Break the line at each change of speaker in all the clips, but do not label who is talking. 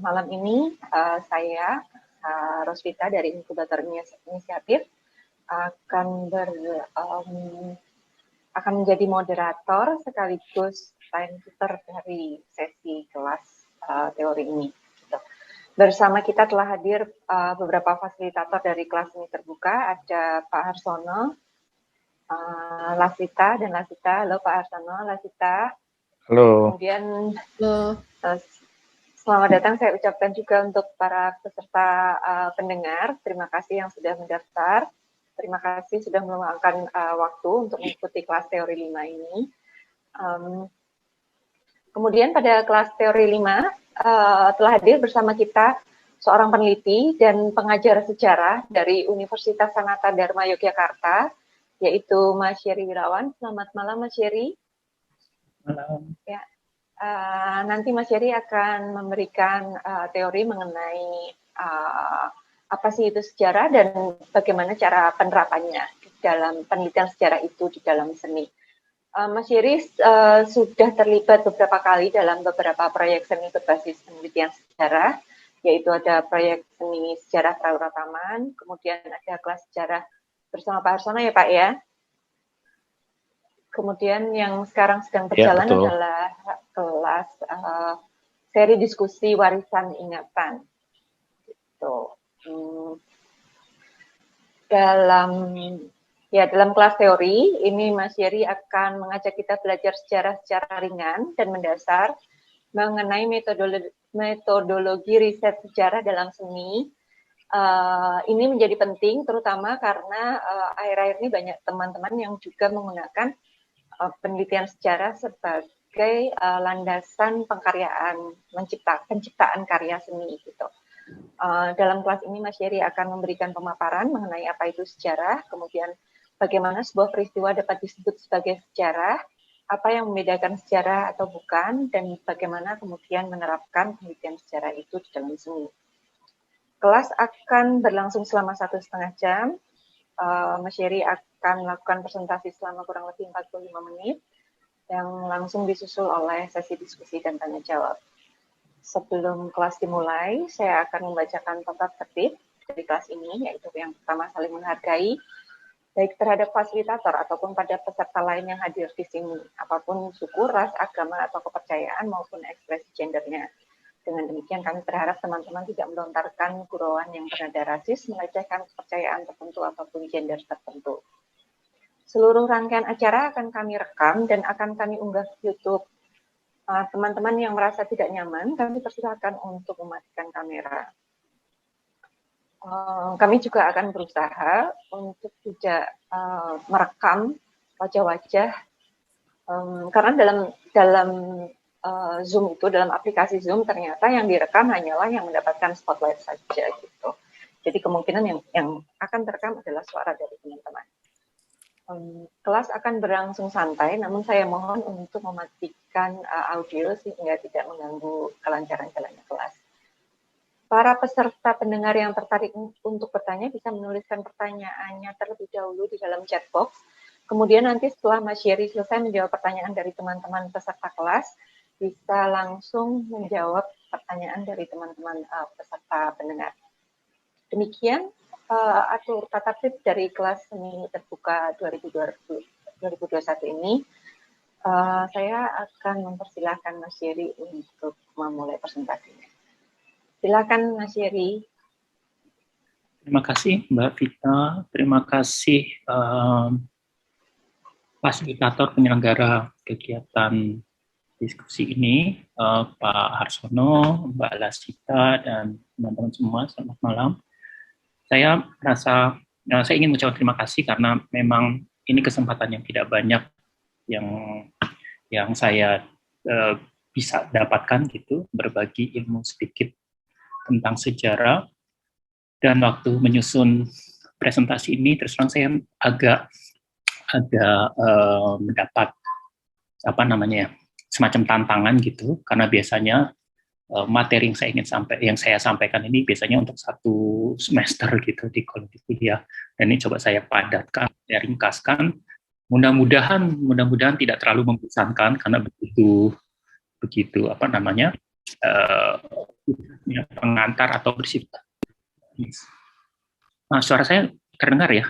Malam ini saya, Rosvita dari Inkubator Inisiatif akan ber, um, akan menjadi moderator sekaligus time keeper dari sesi kelas teori ini. Gitu. Bersama kita telah hadir beberapa fasilitator dari kelas ini terbuka, ada Pak Harsono, Lasita dan Lasita. Halo Pak Harsono, Lasita.
Halo.
Kemudian selamat datang saya ucapkan juga untuk para peserta pendengar. Terima kasih yang sudah mendaftar. Terima kasih sudah meluangkan waktu untuk mengikuti kelas teori 5 ini. Kemudian pada kelas teori 5 telah hadir bersama kita seorang peneliti dan pengajar sejarah dari Universitas Sanata Dharma Yogyakarta, yaitu Mas Yeri Wirawan. Selamat malam Mas Yeri.
Malam.
Ya. Nanti Mas Yeri akan memberikan teori mengenai apa sih itu sejarah dan bagaimana cara penerapannya dalam penelitian sejarah itu di dalam seni. Mas Yeri sudah terlibat beberapa kali dalam beberapa proyek seni berbasis penelitian sejarah, yaitu ada proyek seni sejarah Traura Taman, kemudian ada kelas sejarah bersama Pak Harsono ya Pak ya. Kemudian yang sekarang sedang berjalan adalah kelas seri diskusi warisan ingatan. Gitu. Dalam kelas teori ini Mas Yeri akan mengajak kita belajar sejarah secara ringan dan mendasar mengenai metodologi riset sejarah dalam seni. Ini menjadi penting terutama karena akhir-akhir ini banyak teman-teman yang juga menggunakan penelitian sejarah sebagai landasan pengkaryaan, penciptaan karya seni gitu. Dalam kelas ini Mas Yeri akan memberikan pemaparan mengenai apa itu sejarah, kemudian bagaimana sebuah peristiwa dapat disebut sebagai sejarah, apa yang membedakan sejarah atau bukan, dan bagaimana kemudian menerapkan penelitian sejarah itu di dalam seni. Kelas akan berlangsung selama 1,5 jam. Mas Yeri akan melakukan presentasi selama kurang lebih 45 menit yang langsung disusul oleh sesi diskusi dan tanya jawab. Sebelum kelas dimulai, saya akan membacakan tata tertib dari kelas ini, yaitu yang pertama saling menghargai, baik terhadap fasilitator ataupun pada peserta lain yang hadir di sini, apapun suku, ras, agama, atau kepercayaan maupun ekspresi gendernya. Dengan demikian kami berharap teman-teman tidak melontarkan gurauan yang bernada rasis, melecehkan kepercayaan tertentu ataupun gender tertentu. Seluruh rangkaian acara akan kami rekam dan akan kami unggah ke YouTube. Teman-teman yang merasa tidak nyaman, kami persilakan untuk mematikan kamera. Kami juga akan berusaha untuk tidak merekam wajah-wajah, karena dalam Zoom itu, dalam aplikasi Zoom ternyata yang direkam hanyalah yang mendapatkan spotlight saja gitu. Jadi kemungkinan yang akan terekam adalah suara dari teman-teman. Kelas akan berlangsung santai, namun saya mohon untuk mematikan audio sehingga tidak mengganggu kelancaran jalannya kelas. Para peserta pendengar yang tertarik untuk bertanya bisa menuliskan pertanyaannya terlebih dahulu di dalam chat box. Kemudian nanti setelah Mas Yeri selesai menjawab pertanyaan dari teman-teman peserta kelas, bisa langsung menjawab pertanyaan dari teman-teman peserta pendengar. Demikian atur tata tertib dari kelas seni terbuka 2021 ini. Saya akan mempersilahkan Mas Yeri untuk memulai presentasinya. Silakan Mas Yeri.
Terima kasih Mbak Vita, terima kasih fasilitator penyelenggara kegiatan diskusi ini, Pak Harsono, Mbak Lasita, dan teman-teman semua. Selamat malam. Saya ingin mengucapkan terima kasih karena memang ini kesempatan yang tidak banyak yang saya bisa dapatkan gitu, berbagi ilmu sedikit tentang sejarah. Dan waktu menyusun presentasi ini, terus terang saya agak mendapat semacam tantangan gitu, karena biasanya materi yang saya sampaikan ini biasanya untuk 1 semester gitu di kuliah, dan ini coba saya padatkan, saya ringkaskan. Mudah-mudahan tidak terlalu membosankan karena begitu uh, pengantar atau bersifat. Nah, suara saya terdengar ya?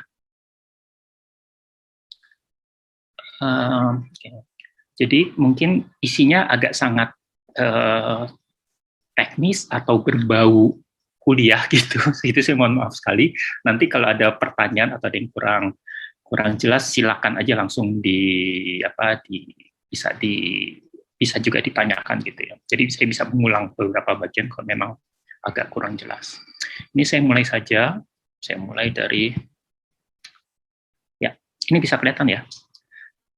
Okay. Jadi mungkin isinya agak sangat teknis atau berbau kuliah gitu. Itu saya mohon maaf sekali. Nanti kalau ada pertanyaan atau ada yang kurang jelas, silakan aja langsung bisa juga ditanyakan gitu ya. Jadi saya bisa mengulang beberapa bagian kalau memang agak kurang jelas. Ini saya mulai saja. Saya mulai dari ya, ini bisa kelihatan ya.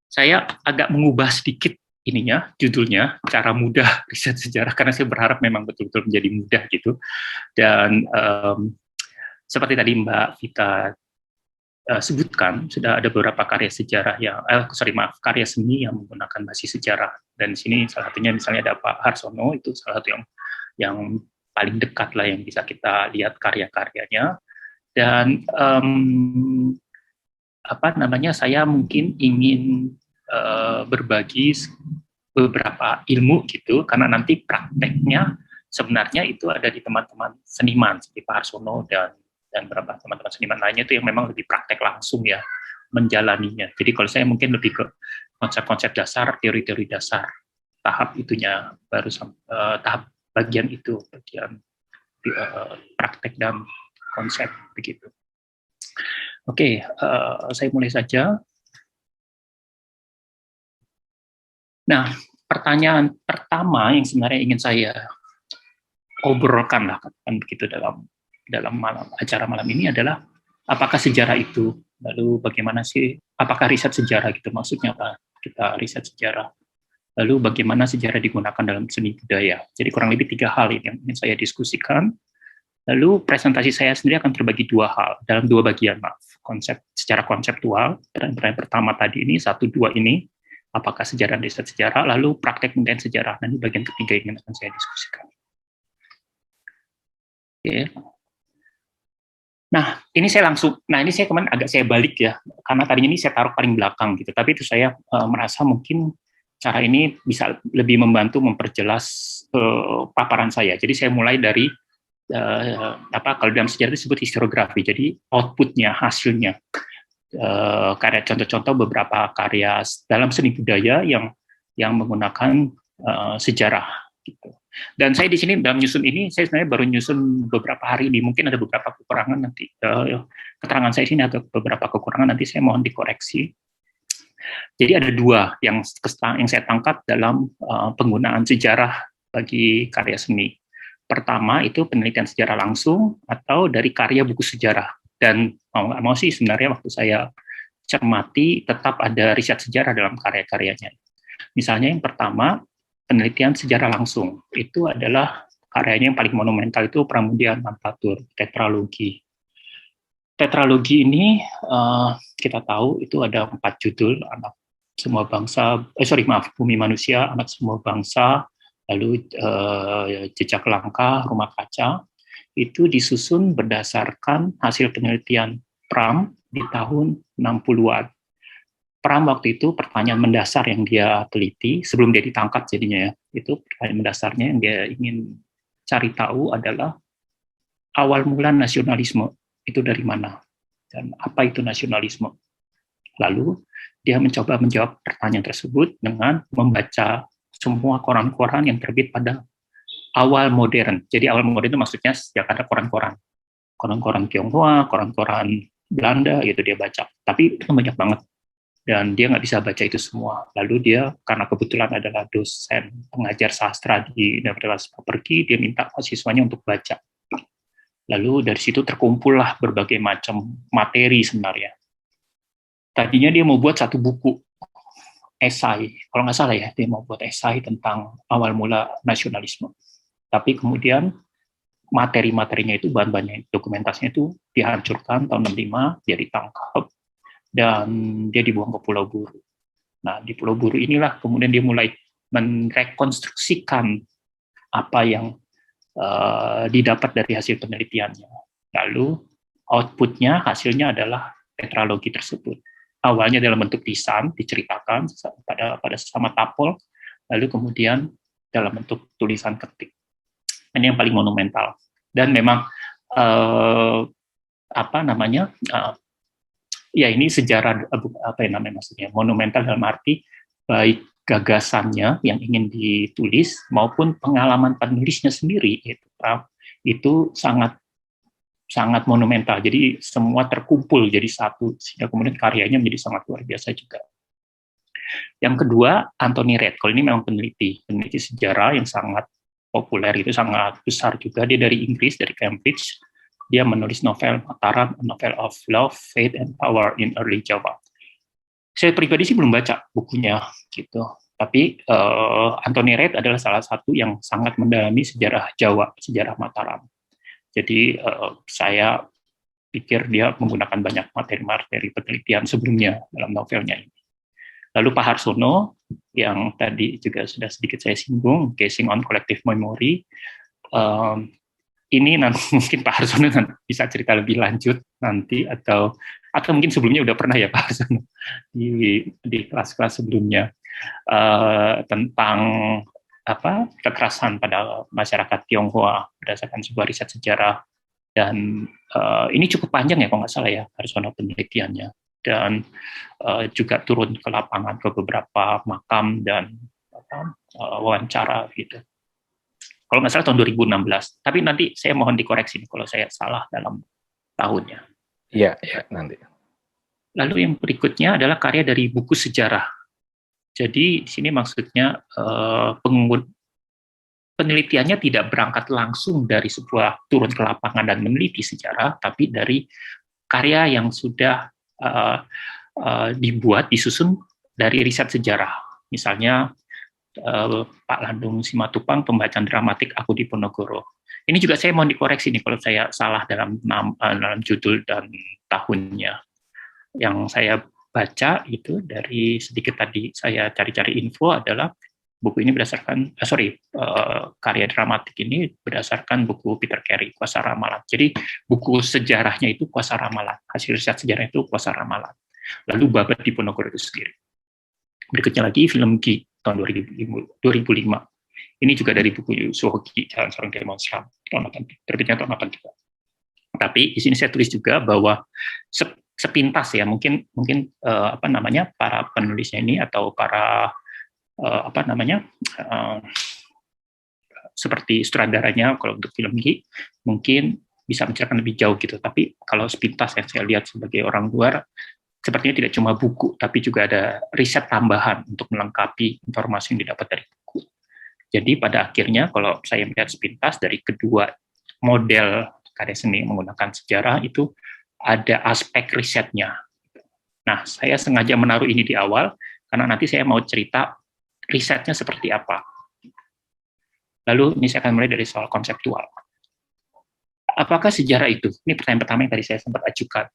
Saya agak mengubah sedikit ininya, judulnya, cara mudah riset sejarah, karena saya berharap memang betul-betul menjadi mudah gitu. Dan seperti tadi Mbak Vita sebutkan, sudah ada beberapa karya sejarah karya seni yang menggunakan basis sejarah. Dan di sini salah satunya misalnya ada Pak Harsono, itu salah satu yang paling dekat lah yang bisa kita lihat karya-karyanya. Dan saya mungkin ingin berbagi beberapa ilmu gitu, karena nanti prakteknya sebenarnya itu ada di teman-teman seniman seperti Pak Harsono dan beberapa teman-teman seniman lainnya itu yang memang lebih praktek langsung ya menjalaninya. Jadi kalau saya mungkin lebih ke konsep-konsep dasar, teori-teori dasar, tahap itunya baru tahap bagian praktek dan konsep begitu. Oke, saya mulai saja. Nah, pertanyaan pertama yang sebenarnya ingin saya obrolkan lah kan begitu dalam acara malam ini adalah apakah sejarah itu, lalu bagaimana sih, apakah riset sejarah gitu, maksudnya apa kita riset sejarah, lalu bagaimana sejarah digunakan dalam seni budaya. Jadi kurang lebih 3 hal ini yang ingin saya diskusikan. Lalu presentasi saya sendiri akan terbagi 2 hal, dalam 2 bagian, secara konseptual, dan pertama tadi ini, 1-2 ini, apakah sejarah dan riset sejarah, lalu praktek penelitian sejarah, nanti bagian ketiga yang akan saya diskusikan. Oke. Nah, ini saya kemarin agak saya balik ya, karena tadinya ini saya taruh paling belakang gitu, tapi itu saya merasa mungkin cara ini bisa lebih membantu memperjelas paparan saya. Jadi saya mulai dari kalau dalam sejarah disebut historiografi, jadi outputnya, hasilnya, karya contoh-contoh beberapa karya dalam seni budaya yang menggunakan sejarah gitu. Dan saya di sini dalam nyusun ini, saya sebenarnya baru nyusun beberapa hari ini, mungkin ada beberapa kekurangan nanti, keterangan saya sini ada beberapa kekurangan, nanti saya mohon dikoreksi. Jadi ada 2 yang saya tangkap dalam penggunaan sejarah bagi karya seni. Pertama itu penelitian sejarah langsung atau dari karya buku sejarah. Dan mau nggak mau sih sebenarnya waktu saya cermati tetap ada riset sejarah dalam karya-karyanya. Misalnya yang pertama, penelitian sejarah langsung. Itu adalah karyanya yang paling monumental itu Pramudia Anantatur, tetralogi. Tetralogi ini kita tahu itu ada 4 judul, anak semua bangsa, Bumi Manusia, anak semua bangsa, lalu Jejak Langkah, Rumah Kaca, itu disusun berdasarkan hasil penelitian Pram di tahun 60-an. Pram waktu itu pertanyaan mendasar yang dia teliti sebelum dia ditangkap jadinya ya, itu pertanyaan mendasarnya yang dia ingin cari tahu adalah awal mula nasionalisme itu dari mana dan apa itu nasionalisme. Lalu dia mencoba menjawab pertanyaan tersebut dengan membaca semua koran-koran yang terbit pada awal modern. Jadi awal modern itu maksudnya sejak ada koran-koran Tionghoa, koran-koran Belanda gitu dia baca. Tapi itu banyak banget. Dan dia nggak bisa baca itu semua. Lalu dia, karena kebetulan adalah dosen pengajar sastra di Universitas Pergi, dia minta mahasiswanya untuk baca. Lalu dari situ terkumpullah berbagai macam materi sebenarnya. Tadinya dia mau buat 1 buku esai, kalau nggak salah ya, dia mau buat esai tentang awal mula nasionalisme. Tapi kemudian materi-materinya itu, bahan-bahannya, dokumentasinya itu dihancurkan tahun 65, dia ditangkap, dan dia dibuang ke Pulau Buru. Nah, di Pulau Buru inilah kemudian dia mulai merekonstruksikan apa yang didapat dari hasil penelitiannya. Lalu outputnya, hasilnya adalah tetralogi tersebut. Awalnya dalam bentuk lisan, diceritakan pada sesama tapol, lalu kemudian dalam bentuk tulisan ketik. Ini yang paling monumental. Dan memang ya ini sejarah apa yang namanya maksudnya monumental dalam arti baik gagasannya yang ingin ditulis maupun pengalaman penulisnya sendiri itu sangat sangat monumental. Jadi semua terkumpul jadi satu sehingga kemudian karyanya menjadi sangat luar biasa juga. Yang kedua, Anthony Redcall ini memang peneliti sejarah yang sangat populer, itu sangat besar juga. Dia dari Inggris, dari Cambridge. Dia menulis novel Mataram, Novel of Love, Faith, and Power in Early Java. Saya pribadi sih belum baca bukunya gitu. Tapi Anthony Reid adalah salah satu yang sangat mendalami sejarah Jawa, sejarah Mataram. Jadi saya pikir dia menggunakan banyak materi-materi penelitian sebelumnya dalam novelnya ini. Lalu Pak Harsono, yang tadi juga sudah sedikit saya singgung, Casing on Collective Memory, ini nanti mungkin Pak Harsono bisa cerita lebih lanjut nanti, atau mungkin sebelumnya udah pernah ya Pak Harsono di kelas-kelas sebelumnya, tentang kekerasan pada masyarakat Tionghoa berdasarkan sebuah riset sejarah. Dan ini cukup panjang ya kalau nggak salah ya Harsono penelitiannya, dan juga turun ke lapangan ke beberapa makam dan wawancara gitu. Kalau nggak salah tahun 2016, tapi nanti saya mohon dikoreksi kalau saya salah dalam tahunnya.
Iya, nanti.
Lalu yang berikutnya adalah karya dari buku sejarah. Jadi di sini maksudnya penelitiannya tidak berangkat langsung dari sebuah turun ke lapangan dan meneliti sejarah, tapi dari karya yang sudah dibuat, disusun dari riset sejarah. Misalnya Pak Landung Simatupang, pembacaan dramatik Aku di Ponorogo. Ini juga saya mohon dikoreksi nih kalau saya salah dalam judul dan tahunnya. Yang saya baca itu dari sedikit tadi saya cari-cari info adalah buku ini berdasarkan karya dramatik ini berdasarkan buku Peter Carey, Kuasa Ramalan. Jadi buku sejarahnya itu Kuasa Ramalan, hasil riset sejarah itu Kuasa Ramalan. Lalu Babat di Ponorogo itu sendiri. Berikutnya lagi film Ki tahun 2005. Ini juga dari buku Suhoki, Jalan Seorang Demonstran, terbitnya tahun 82. Tapi di sini saya tulis juga bahwa sepintas ya, mungkin para penulisnya ini atau para seperti sutradaranya kalau untuk film Ki mungkin bisa menceritakan lebih jauh gitu. Tapi kalau sepintas yang saya lihat sebagai orang luar, sepertinya tidak cuma buku, tapi juga ada riset tambahan untuk melengkapi informasi yang didapat dari buku. Jadi pada akhirnya kalau saya melihat sepintas dari kedua model karya seni menggunakan sejarah itu ada aspek risetnya. Nah, saya sengaja menaruh ini di awal karena nanti saya mau cerita risetnya seperti apa. Lalu ini saya akan mulai dari soal konseptual. Apakah sejarah itu? Ini pertanyaan pertama yang tadi saya sempat ajukan.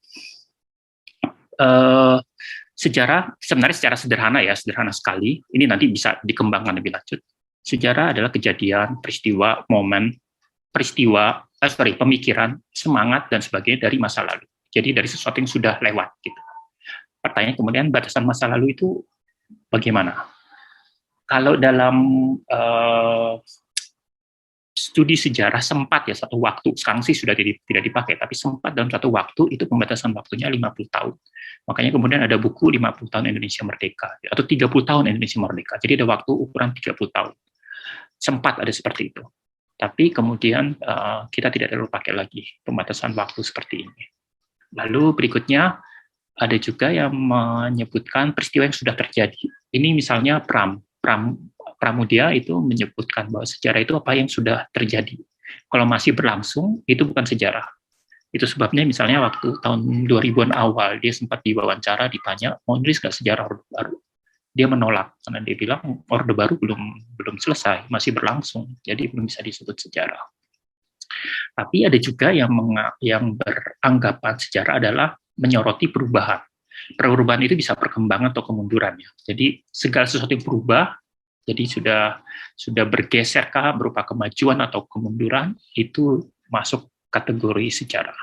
Sejarah sebenarnya secara sederhana sekali. Ini nanti bisa dikembangkan lebih lanjut. Sejarah adalah kejadian, peristiwa, momen, pemikiran, semangat dan sebagainya dari masa lalu. Jadi dari sesuatu yang sudah lewat gitu. Pertanyaan kemudian batasan masa lalu itu bagaimana? Kalau dalam studi sejarah sempat ya satu waktu, sekarang sih sudah tidak dipakai, tapi sempat dalam satu waktu itu pembatasan waktunya 50 tahun. Makanya kemudian ada buku 50 tahun Indonesia Merdeka, atau 30 tahun Indonesia Merdeka. Jadi ada waktu ukuran 30 tahun. Sempat ada seperti itu. Tapi kemudian kita tidak terlalu pakai lagi pembatasan waktu seperti ini. Lalu berikutnya ada juga yang menyebutkan peristiwa yang sudah terjadi. Ini misalnya Pramudia itu menyebutkan bahwa sejarah itu apa yang sudah terjadi. Kalau masih berlangsung, itu bukan sejarah. Itu sebabnya misalnya waktu tahun 2000-an awal, dia sempat diwawancara, ditanya, mau nulis nggak sejarah Orde Baru? Dia menolak, karena dia bilang Orde Baru belum selesai, masih berlangsung, jadi belum bisa disebut sejarah. Tapi ada juga yang beranggapan sejarah adalah menyoroti perubahan. Perubahan itu bisa perkembangan atau kemunduran ya. Jadi segala sesuatu yang berubah, jadi sudah bergeserkah berupa kemajuan atau kemunduran, itu masuk kategori sejarah.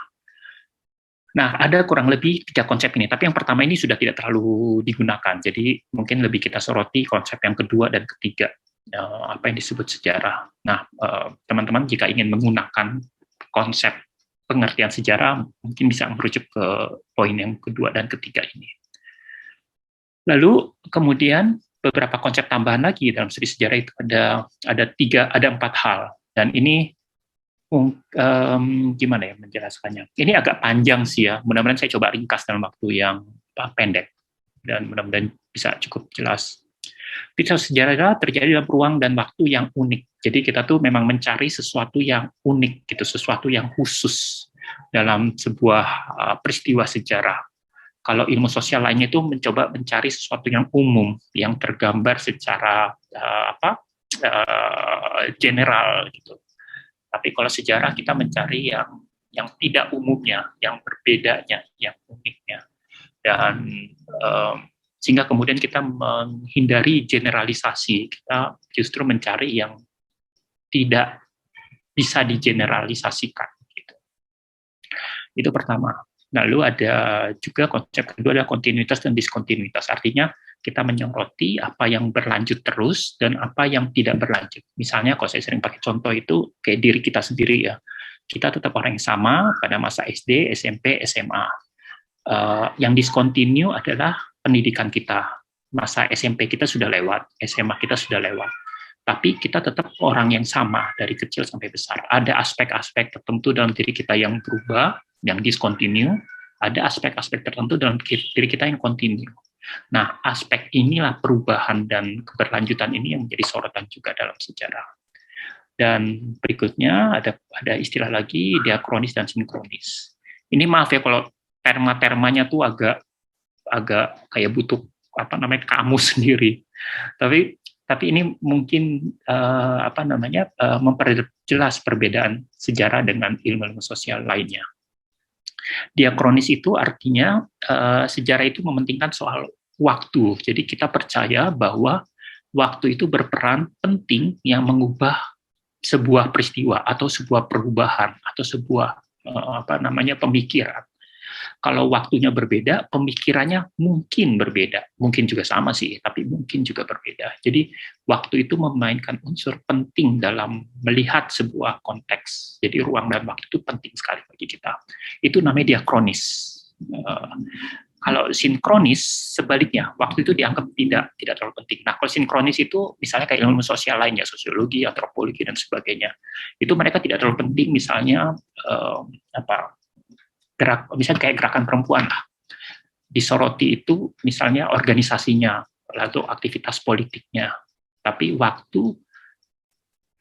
Nah, ada kurang lebih 3 konsep ini, tapi yang pertama ini sudah tidak terlalu digunakan, jadi mungkin lebih kita soroti konsep yang kedua dan ketiga. apa yang disebut sejarah. Nah, teman-teman jika ingin menggunakan konsep pengertian sejarah, mungkin bisa merujuk ke poin yang kedua dan ketiga ini. Lalu kemudian beberapa konsep tambahan lagi dalam studi sejarah itu ada 4 hal, dan ini gimana ya menjelaskannya? Ini agak panjang sih ya. Mudah-mudahan saya coba ringkas dalam waktu yang pendek dan mudah-mudahan bisa cukup jelas. Pisau sejarah terjadi dalam ruang dan waktu yang unik. Jadi kita tuh memang mencari sesuatu yang unik gitu, sesuatu yang khusus dalam sebuah peristiwa sejarah. Kalau ilmu sosial lainnya itu mencoba mencari sesuatu yang umum, yang tergambar secara general gitu. Tapi kalau sejarah kita mencari yang tidak umumnya, yang berbedanya, yang uniknya, dan sehingga kemudian kita menghindari generalisasi. Kita justru mencari yang tidak bisa digeneralisasikan. Gitu. Itu pertama. Lalu ada juga konsep kedua adalah kontinuitas dan diskontinuitas. Artinya kita menyoroti apa yang berlanjut terus dan apa yang tidak berlanjut. Misalnya kalau saya sering pakai contoh itu kayak diri kita sendiri ya. Kita tetap orang yang sama pada masa SD, SMP, SMA. Yang discontinue adalah pendidikan kita. Masa SMP kita sudah lewat, SMA kita sudah lewat. Tapi kita tetap orang yang sama dari kecil sampai besar. Ada aspek-aspek tertentu dalam diri kita yang berubah, yang discontinue. Ada aspek-aspek tertentu dalam diri kita yang continue. Nah, aspek inilah perubahan dan keberlanjutan ini yang menjadi sorotan juga dalam sejarah. Dan berikutnya ada istilah lagi, diakronis dan sinkronis. Ini maaf ya kalau terma-termanya tuh agak kayak butuh kamus sendiri. Tapi ini mungkin memperjelas perbedaan sejarah dengan ilmu sosial lainnya. Diakronis itu artinya sejarah itu mementingkan soal waktu. Jadi kita percaya bahwa waktu itu berperan penting yang mengubah sebuah peristiwa atau sebuah perubahan atau sebuah pemikiran. Kalau waktunya berbeda, pemikirannya mungkin berbeda. Mungkin juga sama sih, tapi mungkin juga berbeda. Jadi, waktu itu memainkan unsur penting dalam melihat sebuah konteks. Jadi, ruang dan waktu itu penting sekali bagi kita. Itu namanya diakronis. Kalau sinkronis, sebaliknya, waktu itu dianggap tidak terlalu penting. Nah, kalau sinkronis itu, misalnya kayak ilmu sosial lainnya, sosiologi, antropologi, dan sebagainya. Itu mereka tidak terlalu penting, misalnya, misalnya kayak gerakan perempuan lah, disoroti itu misalnya organisasinya, lalu aktivitas politiknya, tapi waktu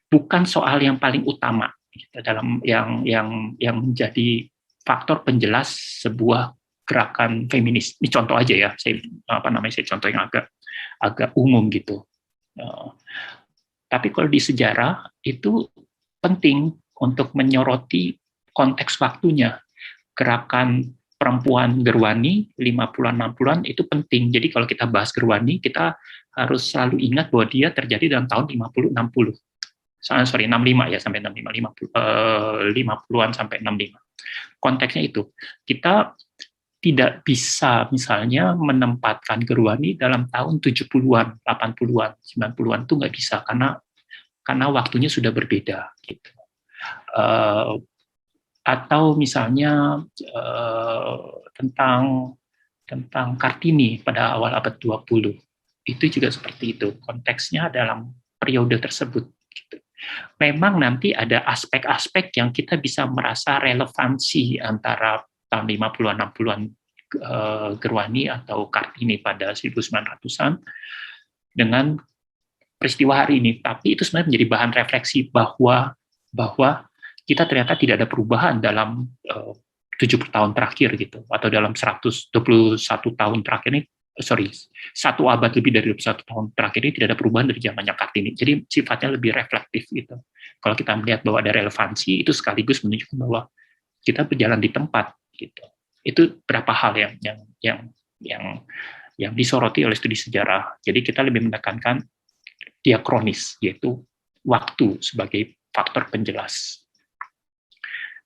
bukan soal yang paling utama gitu, dalam yang menjadi faktor penjelas sebuah gerakan feminis. Ini contoh aja ya, saya contoh yang agak umum gitu. Tapi kalau di sejarah itu penting untuk menyoroti konteks waktunya. Gerakan perempuan Gerwani 50-an 60-an itu penting. Jadi kalau kita bahas Gerwani, kita harus selalu ingat bahwa dia terjadi dalam tahun 50-60. 65 ya sampai 65, 50-an sampai 65. Konteksnya itu. Kita tidak bisa misalnya menempatkan Gerwani dalam tahun 70-an, 80-an, 90-an itu nggak bisa karena waktunya sudah berbeda gitu. Atau misalnya tentang Kartini pada awal abad 20. Itu juga seperti itu. Konteksnya dalam periode tersebut. Gitu. Memang nanti ada aspek-aspek yang kita bisa merasa relevansi antara tahun 50-an, 60-an Gerwani atau Kartini pada 1900-an dengan peristiwa hari ini. Tapi itu sebenarnya menjadi bahan refleksi bahwa kita ternyata tidak ada perubahan dalam 70 tahun terakhir gitu, atau dalam 121 tahun terakhir ini, satu abad lebih dari 21 tahun terakhir ini tidak ada perubahan dari zamannya Kartini. Jadi sifatnya lebih reflektif gitu. Kalau kita melihat bahwa ada relevansi, itu sekaligus menunjukkan bahwa kita berjalan di tempat gitu. Itu berapa hal yang disoroti oleh studi sejarah. Jadi kita lebih menekankan diakronis, yaitu waktu sebagai faktor penjelas.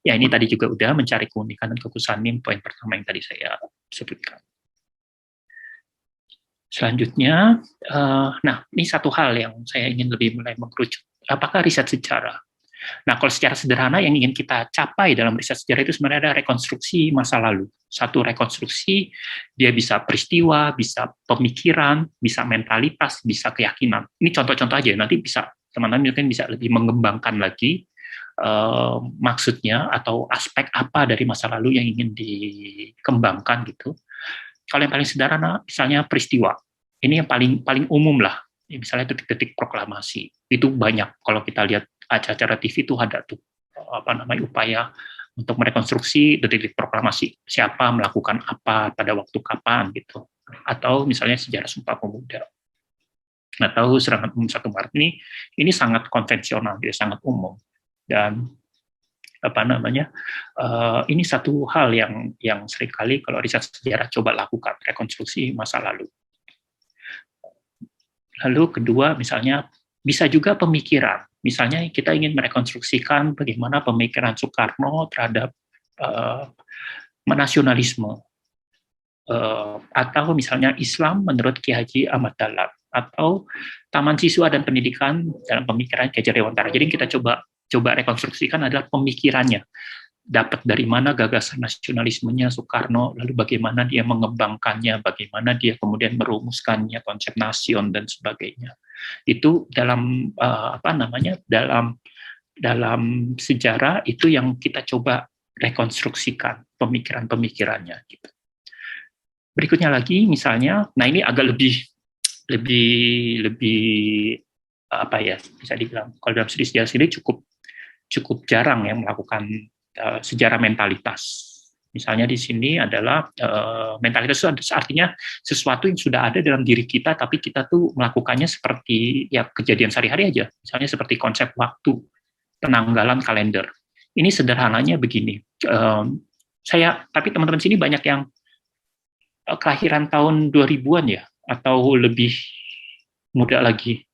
Ya, ini tadi juga udah mencari keunikan dan kekhususan, poin pertama yang tadi saya sebutkan. Selanjutnya, nah ini satu hal yang saya ingin lebih mulai mengkerucut. Apakah riset sejarah? Nah, kalau secara sederhana yang ingin kita capai dalam riset sejarah itu sebenarnya ada rekonstruksi masa lalu. Satu rekonstruksi, dia bisa peristiwa, bisa pemikiran, bisa mentalitas, bisa keyakinan. Ini contoh-contoh aja, nanti bisa teman-teman mungkin bisa lebih mengembangkan lagi maksudnya atau aspek apa dari masa lalu yang ingin dikembangkan gitu. Kalau yang paling sederhana, misalnya peristiwa. Ini yang paling paling umum lah. Misalnya detik-detik proklamasi. Itu banyak. Kalau kita lihat acara-acara TV itu ada tuh upaya untuk merekonstruksi detik-detik proklamasi. Siapa melakukan apa pada waktu kapan gitu. Atau misalnya sejarah Sumpah Pemuda. Atau serangan umum 1 Maret ini sangat konvensional, dia sangat umum. Dan ini satu hal yang seringkali kalau riset sejarah coba lakukan, rekonstruksi masa lalu. Lalu kedua, misalnya bisa juga pemikiran. Misalnya kita ingin merekonstruksikan bagaimana pemikiran Soekarno terhadap nasionalisme, atau misalnya Islam menurut Ki Haji Ahmad Dahlan, atau Taman Siswa dan Pendidikan dalam pemikiran Ki Hajar Dewantara. Jadi kita coba rekonstruksikan adalah pemikirannya. Dapat dari mana gagasan nasionalismenya Soekarno, lalu bagaimana dia mengembangkannya, bagaimana dia kemudian merumuskannya, konsep nasion dan sebagainya. Itu dalam dalam sejarah itu yang kita coba rekonstruksikan pemikiran-pemikirannya gitu. Berikutnya lagi misalnya, nah ini agak lebih bisa dibilang kalau dalam studi sejarah sendiri cukup jarang yang melakukan sejarah mentalitas. Misalnya di sini adalah mentalitas itu artinya sesuatu yang sudah ada dalam diri kita, tapi kita tuh melakukannya seperti ya kejadian sehari-hari aja. Misalnya seperti konsep waktu, penanggalan kalender. Ini sederhananya begini. Tapi teman-teman sini banyak yang kelahiran tahun 2000-an ya, atau lebih muda lagi,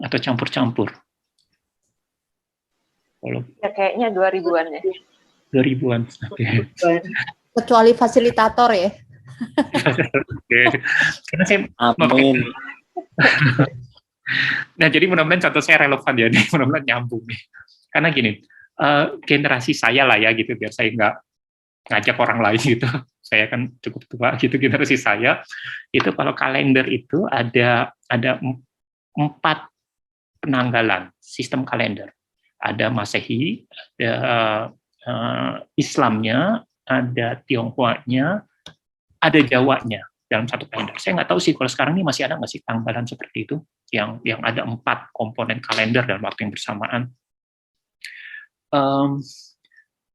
atau campur-campur.
Ya, kayaknya 2000-an ya.
2000-an. Okay.
Kecuali fasilitator ya.
Okay. Karena saya amin. Nah, jadi mudah-mudahan contoh saya relevan ya, mudah-mudahan nyambung nih. Karena gini, generasi saya lah ya gitu, biar saya nggak ngajak orang lain gitu. Saya kan cukup tua gitu, generasi saya itu kalau kalender itu ada 4 penanggalan sistem kalender. Ada Masehi, ada Islamnya, ada Tionghoanya, ada Jawanya dalam satu kalender. Saya nggak tahu sih kalau sekarang ini masih ada nggak sih tanggalan seperti itu yang ada 4 komponen kalender dalam waktu yang bersamaan.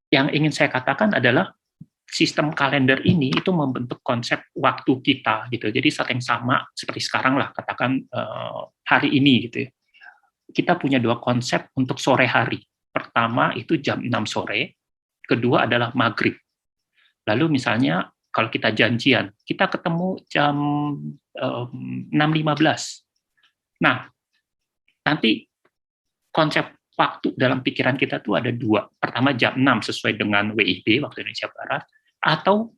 Yang ingin saya katakan adalah sistem kalender ini itu membentuk konsep waktu kita gitu. Jadi saat yang sama seperti sekarang lah, katakan hari ini gitu ya. Kita punya 2 konsep untuk sore hari. Pertama itu jam 6 sore, kedua adalah maghrib. Lalu misalnya kalau kita janjian, kita ketemu jam 6.15. Nah, nanti konsep waktu dalam pikiran kita tuh ada 2. Pertama jam 6 sesuai dengan WIB, waktu Indonesia Barat, atau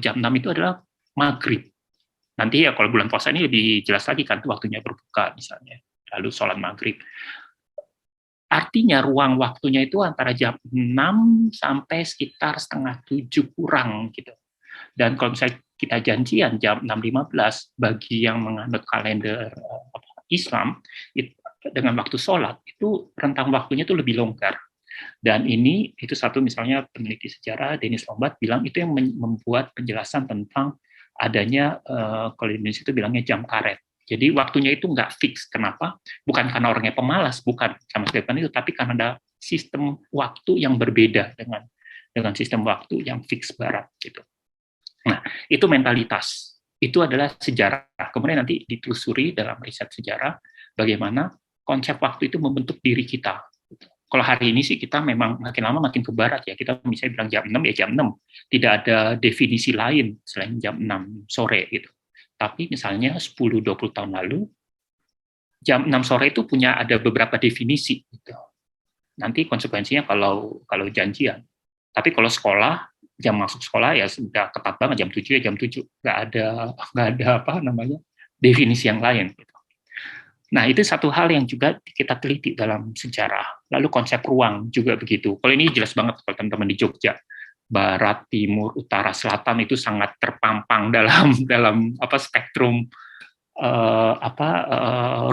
jam 6 itu adalah maghrib. Nanti ya kalau bulan puasa ini lebih jelas lagi kan, waktunya berbuka misalnya. Lalu sholat maghrib. Artinya ruang waktunya itu antara jam 6 sampai sekitar setengah 7 kurang gitu. Dan kalau misalnya kita janjian jam 6.15, bagi yang menganut kalender Islam, dengan waktu sholat, itu rentang waktunya itu lebih longgar. Dan itu satu misalnya peneliti sejarah, Dennis Lombat, bilang itu yang membuat penjelasan tentang adanya, kalau di Indonesia itu bilangnya jam karet. Jadi waktunya itu nggak fix. Kenapa? Bukan karena orangnya pemalas, bukan sama sekali itu, tapi karena ada sistem waktu yang berbeda dengan sistem waktu yang fix barat gitu. Nah, itu mentalitas. Itu adalah sejarah. Kemudian nanti ditelusuri dalam riset sejarah bagaimana konsep waktu itu membentuk diri kita. Kalau hari ini sih kita memang makin lama makin ke barat ya. Kita bisa bilang jam 6 ya jam 6. Tidak ada definisi lain selain jam 6 sore gitu. Tapi misalnya 10-20 tahun lalu, jam 6 sore itu ada beberapa definisi. Gitu. Nanti konsekuensinya kalau janjian. Tapi kalau sekolah, jam masuk sekolah ya sudah ketat banget, jam 7 ya jam 7, nggak ada apa namanya definisi yang lain gitu. Nah, itu satu hal yang juga kita teliti dalam sejarah. Lalu konsep ruang juga begitu. Kalau ini jelas banget kalau teman-teman di Jogja, barat, timur, utara, selatan itu sangat terpampang dalam spektrum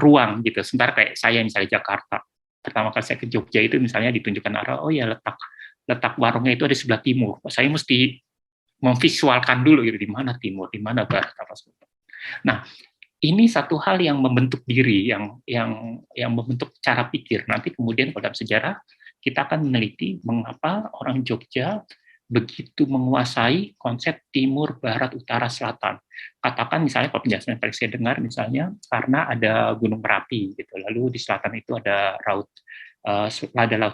ruang gitu. Sementara kayak saya misalnya Jakarta, pertama kali saya ke Jogja itu misalnya ditunjukkan arah, oh ya letak warungnya itu ada di sebelah timur. Saya mesti memvisualkan dulu gitu, di mana timur, di mana barat, apa sebagainya. Nah, ini satu hal yang membentuk diri, yang membentuk cara pikir. Nanti kemudian dalam sejarah kita akan meneliti mengapa orang Jogja begitu menguasai konsep timur, barat, utara, selatan. Katakan misalnya kalau penjelasan yang paling saya dengar misalnya karena ada Gunung Merapi gitu. Lalu di selatan itu ada laut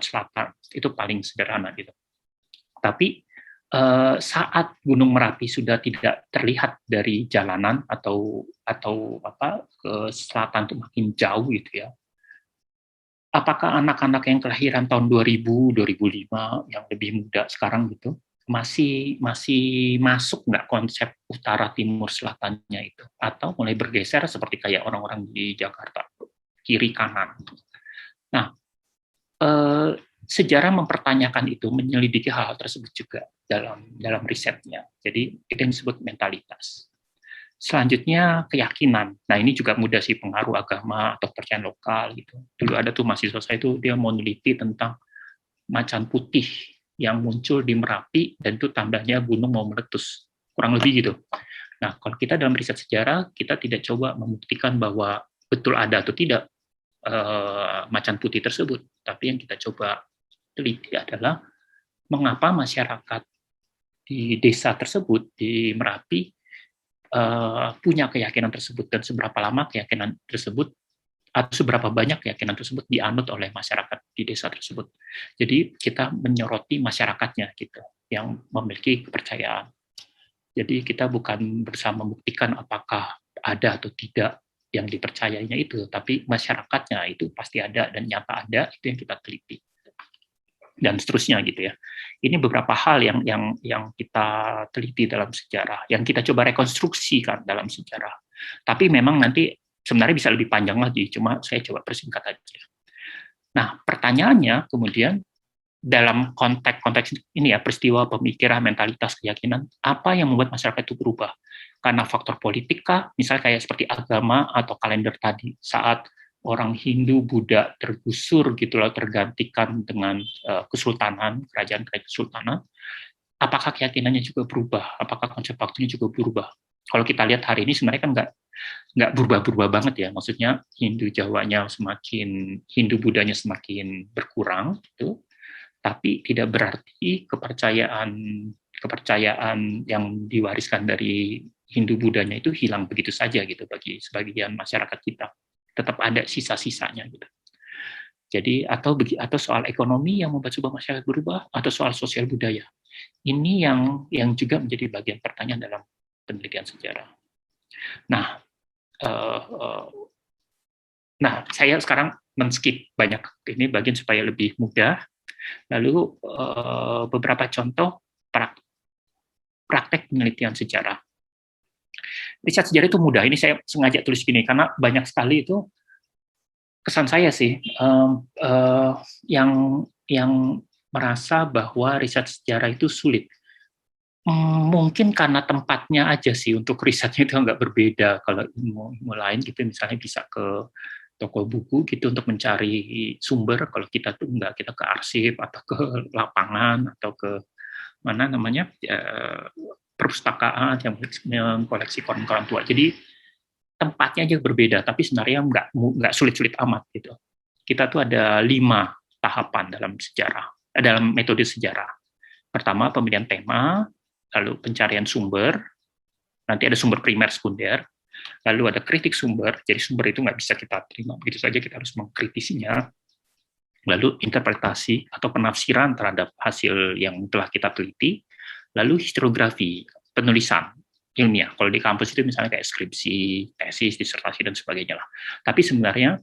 selatan. Itu paling sederhana gitu. Tapi saat Gunung Merapi sudah tidak terlihat dari jalanan atau ke selatan itu makin jauh gitu ya. Apakah anak-anak yang kelahiran tahun 2000, 2005 yang lebih muda sekarang gitu masih masuk nggak konsep utara timur selatannya itu, atau mulai bergeser seperti kayak orang-orang di Jakarta kiri kanan. Nah, sejarah mempertanyakan itu, menyelidiki hal-hal tersebut juga dalam risetnya. Jadi itu yang disebut mentalitas. Selanjutnya keyakinan. Nah, ini juga mudah sih, pengaruh agama atau kepercayaan lokal gitu. Dulu ada tuh mahasiswa saya itu dia mau meneliti tentang macan putih yang muncul di Merapi dan itu tandanya gunung mau meletus. Kurang lebih gitu. Nah, kalau kita dalam riset sejarah, kita tidak coba membuktikan bahwa betul ada atau tidak macan putih tersebut, tapi yang kita coba teliti adalah mengapa masyarakat di desa tersebut di Merapi punya keyakinan tersebut dan seberapa lama keyakinan tersebut atau seberapa banyak keyakinan tersebut dianut oleh masyarakat di desa tersebut. Jadi kita menyoroti masyarakatnya gitu yang memiliki kepercayaan. Jadi kita bukan berusaha membuktikan apakah ada atau tidak yang dipercayainya itu, tapi masyarakatnya itu pasti ada dan nyata ada, itu yang kita teliti dan seterusnya gitu ya. Ini beberapa hal yang kita teliti dalam sejarah, yang kita coba rekonstruksikan dalam sejarah. Tapi memang nanti sebenarnya bisa lebih panjang lagi, cuma saya coba persingkat aja. Nah, pertanyaannya kemudian dalam konteks ini ya, peristiwa, pemikiran, mentalitas, keyakinan, apa yang membuat masyarakat itu berubah? Karena faktor politik kah? Misalnya kayak seperti agama atau kalender tadi, saat orang Hindu, Buddha tergusur gitu loh, tergantikan dengan kesultanan, kerajaan kesultanan, apakah keyakinannya juga berubah? Apakah konsep waktunya juga berubah? Kalau kita lihat hari ini sebenarnya kan nggak berubah-berubah banget ya. Maksudnya Hindu Jawanya semakin, Hindu Buddhanya semakin berkurang gitu. Tapi tidak berarti kepercayaan yang diwariskan dari Hindu Buddhanya itu hilang begitu saja gitu bagi sebagian masyarakat kita. Tetap ada sisa-sisanya gitu. Jadi atau soal ekonomi yang membuat sebuah masyarakat berubah atau soal sosial budaya. Ini yang juga menjadi bagian pertanyaan dalam penelitian sejarah. Nah, saya sekarang men-skip banyak ini bagian supaya lebih mudah. Lalu beberapa contoh praktek penelitian sejarah. Riset sejarah itu mudah. Ini saya sengaja tulis gini karena banyak sekali itu kesan saya sih yang merasa bahwa riset sejarah itu sulit. Mungkin karena tempatnya aja sih, untuk risetnya itu nggak berbeda. Kalau ilmu lain gitu misalnya bisa ke toko buku gitu untuk mencari sumber. Kalau kita tuh enggak, kita ke arsip atau ke lapangan atau ke mana namanya perpustakaan yang mengkoleksi koran-koran tua. Jadi tempatnya aja berbeda, tapi sebenarnya nggak sulit-sulit amat gitu. Kita tuh ada 5 tahapan dalam sejarah, dalam metode sejarah. Pertama pemilihan tema, lalu pencarian sumber, nanti ada sumber primer, sekunder, lalu ada kritik sumber, jadi sumber itu nggak bisa kita terima begitu saja, kita harus mengkritisinya. Lalu interpretasi atau penafsiran terhadap hasil yang telah kita teliti, lalu historiografi, penulisan ilmiah. Kalau di kampus itu misalnya kayak skripsi, tesis, disertasi, dan sebagainya lah. Tapi sebenarnya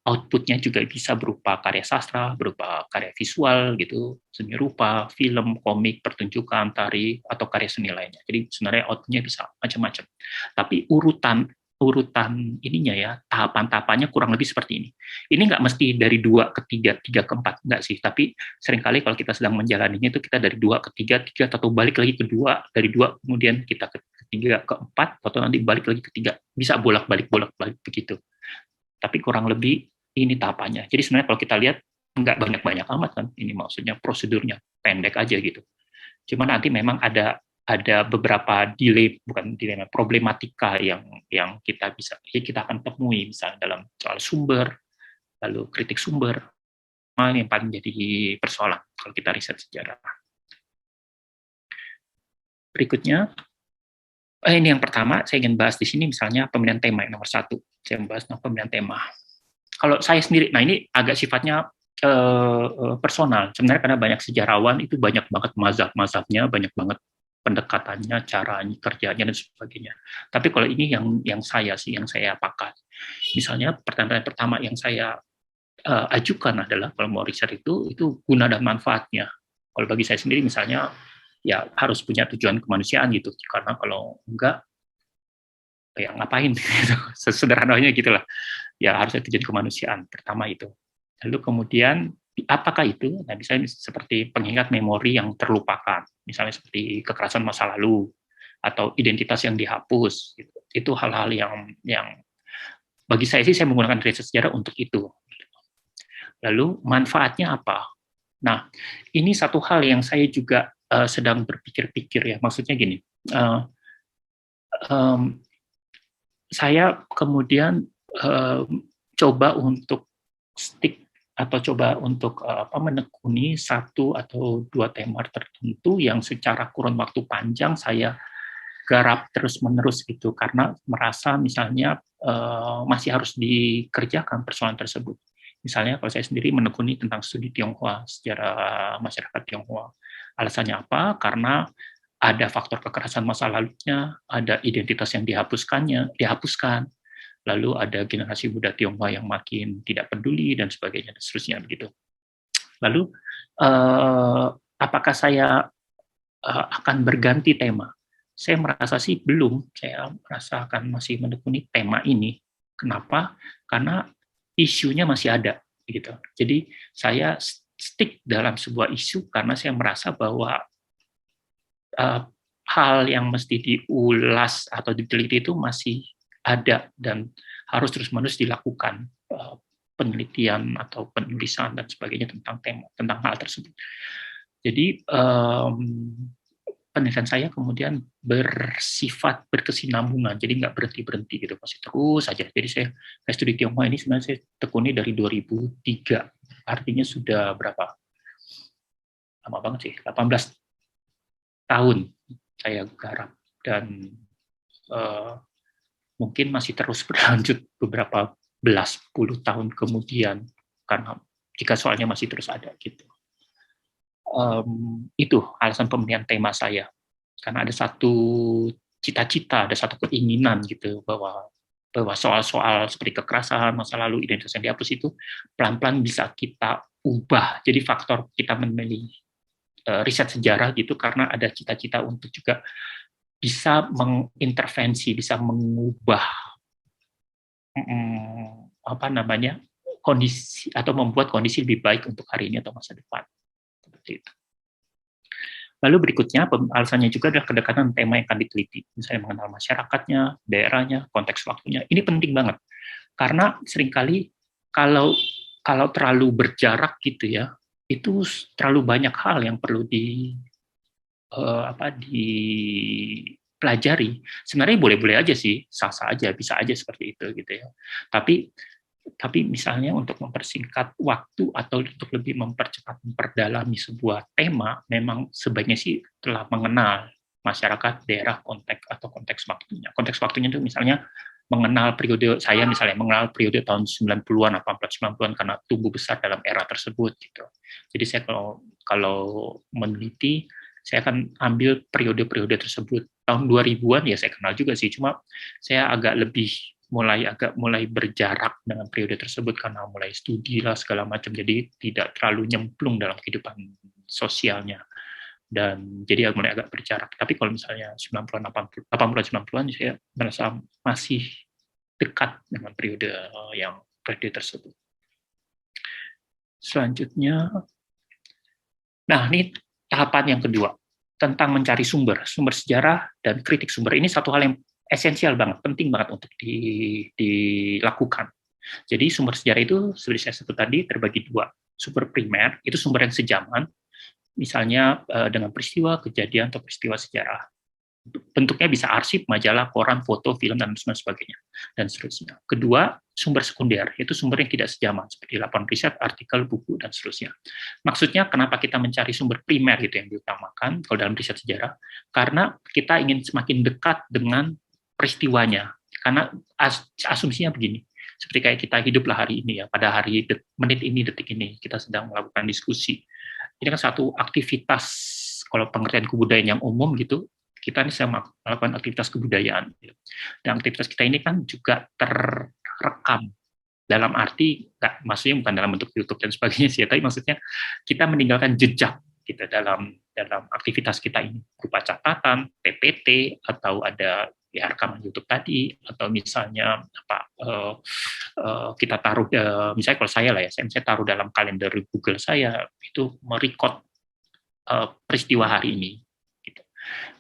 outputnya juga bisa berupa karya sastra, berupa karya visual gitu, seni rupa, film, komik, pertunjukan, tari, atau karya seni lainnya. Jadi sebenarnya outputnya bisa macam-macam. Tapi urutan ininya ya, tahapan-tahapannya kurang lebih seperti ini. Ini nggak mesti dari 2 ke 3, 3 ke 4, nggak sih. Tapi seringkali kalau kita sedang menjalaninya itu kita dari 2 ke 3, 3 atau balik lagi ke 2, dari 2 kemudian kita ke 3 ke 4, atau nanti balik lagi ke 3. Bisa bolak-balik begitu. Tapi kurang lebih ini tahapannya. Jadi sebenarnya kalau kita lihat nggak banyak-banyak amat kan, ini maksudnya prosedurnya pendek aja gitu. Cuma nanti memang ada beberapa bukan dilema, problematika yang kita akan temui misalnya dalam soal sumber, lalu kritik sumber, yang paling jadi persoalan kalau kita riset sejarah. Berikutnya, ini yang pertama saya ingin bahas di sini misalnya pemilihan tema yang nomor 1. Saya membahas pemilihan tema. Kalau saya sendiri, nah ini agak sifatnya personal. Sebenarnya karena banyak sejarawan itu banyak banget mazhab-mazhabnya, banyak banget pendekatannya, cara kerjanya dan sebagainya. Tapi kalau ini yang saya pakai. Misalnya pertanyaan pertama yang saya ajukan adalah kalau mau riset itu guna dan manfaatnya. Kalau bagi saya sendiri misalnya ya harus punya tujuan kemanusiaan gitu. Karena kalau enggak ya ngapain gitu. Sesederhananya gitulah. Ya harusnya tujuan kemanusiaan pertama itu. Lalu kemudian apakah itu? Nah, misalnya seperti pengingat memori yang terlupakan, misalnya seperti kekerasan masa lalu atau identitas yang dihapus. Gitu. Itu hal-hal yang bagi saya sih saya menggunakan riset sejarah untuk itu. Lalu manfaatnya apa? Nah, ini satu hal yang saya juga sedang berpikir-pikir ya. Maksudnya gini, saya kemudian coba untuk stick atau coba untuk menekuni 1 atau 2 tema tertentu yang secara kurun waktu panjang saya garap terus-menerus gitu karena merasa misalnya masih harus dikerjakan persoalan tersebut. Misalnya kalau saya sendiri menekuni tentang studi Tionghoa, sejarah masyarakat Tionghoa. Alasannya apa? Karena ada faktor kekerasan masa lalunya, ada identitas yang dihapuskan, lalu ada generasi muda Tionghoa yang makin tidak peduli dan sebagainya dan seterusnya begitu. Lalu apakah saya akan berganti tema? Saya merasa sih belum. Saya merasa akan masih menekuni tema ini. Kenapa? Karena isunya masih ada gitu. Jadi saya stick dalam sebuah isu karena saya merasa bahwa hal yang mesti diulas atau diteliti itu masih ada dan harus terus-menerus dilakukan penelitian atau penulisan dan sebagainya tentang hal tersebut. Jadi penelitian saya kemudian bersifat berkesinambungan, jadi nggak berhenti gitu, masih terus saja. Jadi saya studi Tionghoa ini sebenarnya saya tekuni dari 2003, artinya sudah berapa? Lama banget sih, 18 tahun saya garap dan mungkin masih terus berlanjut beberapa puluh tahun kemudian karena jika soalnya masih terus ada gitu. Itu alasan pemilihan tema saya karena ada satu cita-cita, ada satu keinginan gitu bahwa soal-soal seperti kekerasan masa lalu, identitas yang dihapus itu pelan-pelan bisa kita ubah. Jadi faktor kita memilih riset sejarah gitu karena ada cita-cita untuk juga bisa mengintervensi, bisa mengubah kondisi atau membuat kondisi lebih baik untuk hari ini atau masa depan. Seperti itu. Lalu berikutnya alasannya juga adalah kedekatan tema yang akan diteliti, misalnya mengenal masyarakatnya, daerahnya, konteks waktunya. Ini penting banget karena seringkali kalau terlalu berjarak gitu ya, itu terlalu banyak hal yang perlu dipelajari. Sebenarnya boleh-boleh aja sih, sah-sah aja, bisa aja seperti itu gitu ya. Tapi misalnya untuk mempersingkat waktu atau untuk lebih memperdalami sebuah tema, memang sebaiknya sih telah mengenal masyarakat, daerah, konteks waktunya. Konteks waktunya itu misalnya mengenal periode, saya misalnya mengenal periode tahun 90-an, 90-an karena tumbuh besar dalam era tersebut gitu. Jadi saya kalau meneliti, saya akan ambil periode-periode tersebut. Tahun 2000-an ya saya kenal juga sih, cuma saya agak lebih mulai berjarak dengan periode tersebut karena mulai studi lah segala macam, jadi tidak terlalu nyemplung dalam kehidupan sosialnya, dan jadi mulai agak berjarak. Tapi kalau misalnya 90-an, 80-an, 90-an, saya merasa masih dekat dengan periode tersebut. Selanjutnya, nah ini tahapan yang kedua, tentang mencari sumber sejarah dan kritik sumber. Ini satu hal yang esensial banget, penting banget untuk dilakukan. Jadi sumber sejarah itu, seperti saya sebut tadi, terbagi dua. Sumber primer, itu sumber yang sejaman, misalnya dengan peristiwa, kejadian, atau peristiwa sejarah. Bentuknya bisa arsip, majalah, koran, foto, film, dan sebagainya, dan seterusnya. Kedua, sumber sekunder, itu sumber yang tidak sejaman, seperti laporan riset, artikel, buku, dan seterusnya. Maksudnya, kenapa kita mencari sumber primer gitu yang diutamakan, kalau dalam riset sejarah, karena kita ingin semakin dekat dengan peristiwanya. Karena asumsinya begini, seperti kayak kita hiduplah hari ini ya, pada hari, menit ini, detik ini, kita sedang melakukan diskusi. Ini kan satu aktivitas, kalau pengertian kebudayaan yang umum gitu, kita ini sedang melakukan aktivitas kebudayaan. Dan aktivitas kita ini kan juga terrekam, dalam arti, maksudnya bukan dalam bentuk YouTube dan sebagainya sih, tapi maksudnya kita meninggalkan jejak gitu dalam aktivitas kita ini, berupa catatan, PPT, atau ada ya rekaman YouTube tadi, atau misalnya kita taruh, misalnya kalau saya lah ya, saya taruh dalam kalender Google saya, itu merecord peristiwa hari ini.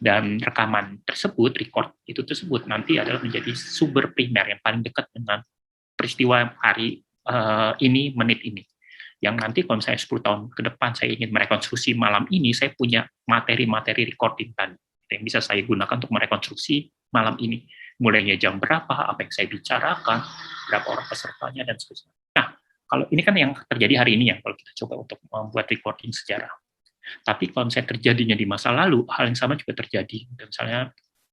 Dan rekaman tersebut, record itu tersebut nanti adalah menjadi sumber primer yang paling dekat dengan peristiwa hari ini, menit ini. Yang nanti kalau saya 10 tahun ke depan saya ingin merekonstruksi malam ini, saya punya materi-materi recording tadi yang bisa saya gunakan untuk merekonstruksi malam ini. Mulainya jam berapa, apa yang saya bicarakan, berapa orang pesertanya, dan seterusnya. Nah, kalau ini kan yang terjadi hari ini ya, kalau kita coba untuk membuat recording sejarah. Tapi kalau misalnya terjadinya di masa lalu, hal yang sama juga terjadi. Misalnya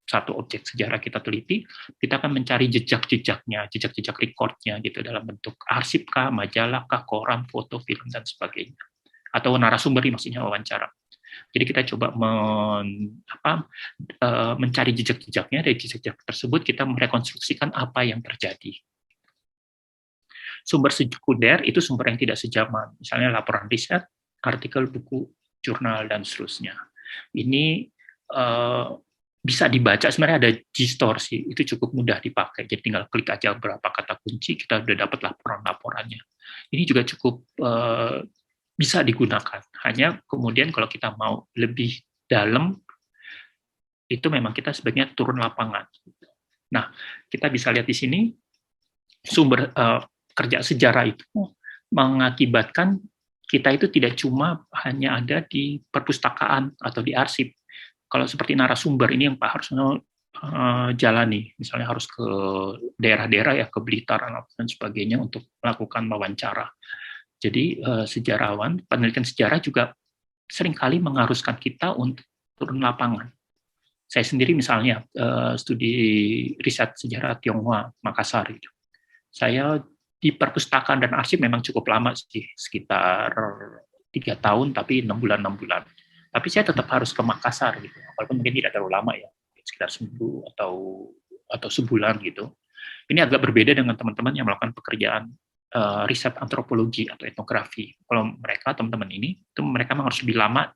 satu objek sejarah kita teliti, kita akan mencari jejak-jejaknya, jejak-jejak recordnya gitu dalam bentuk arsip kah, majalah kah, koran, foto, film, dan sebagainya. Atau narasumber, maksudnya wawancara. Jadi kita coba mencari jejak-jejaknya, dari jejak-jejak tersebut kita merekonstruksikan apa yang terjadi. Sumber sekunder itu sumber yang tidak sejaman, misalnya laporan riset, artikel, buku, jurnal, dan seterusnya. Ini bisa dibaca, sebenarnya ada distorsi, itu cukup mudah dipakai, jadi tinggal klik aja berapa kata kunci, kita udah dapat laporan-laporannya. Ini juga cukup bisa digunakan, hanya kemudian kalau kita mau lebih dalam, itu memang kita sebaiknya turun lapangan. Nah, kita bisa lihat di sini, sumber kerja sejarah itu mengakibatkan kita itu tidak cuma hanya ada di perpustakaan atau di arsip. Kalau seperti narasumber ini yang Pak Harsono jalani, misalnya harus ke daerah-daerah ya, ke Blitar dan sebagainya untuk melakukan wawancara. Jadi sejarawan, penelitian sejarah juga seringkali mengharuskan kita untuk turun lapangan. Saya sendiri misalnya studi riset sejarah Tionghoa Makassar itu. Saya di perpustakaan dan arsip memang cukup lama sih, sekitar 3 tahun, tapi 6 bulan. Tapi saya tetap harus ke Makassar gitu, walaupun mungkin tidak terlalu lama ya, sekitar seminggu atau sebulan gitu. Ini agak berbeda dengan teman-teman yang melakukan pekerjaan riset antropologi atau etnografi. Kalau mereka, teman-teman ini, itu mereka harus lebih lama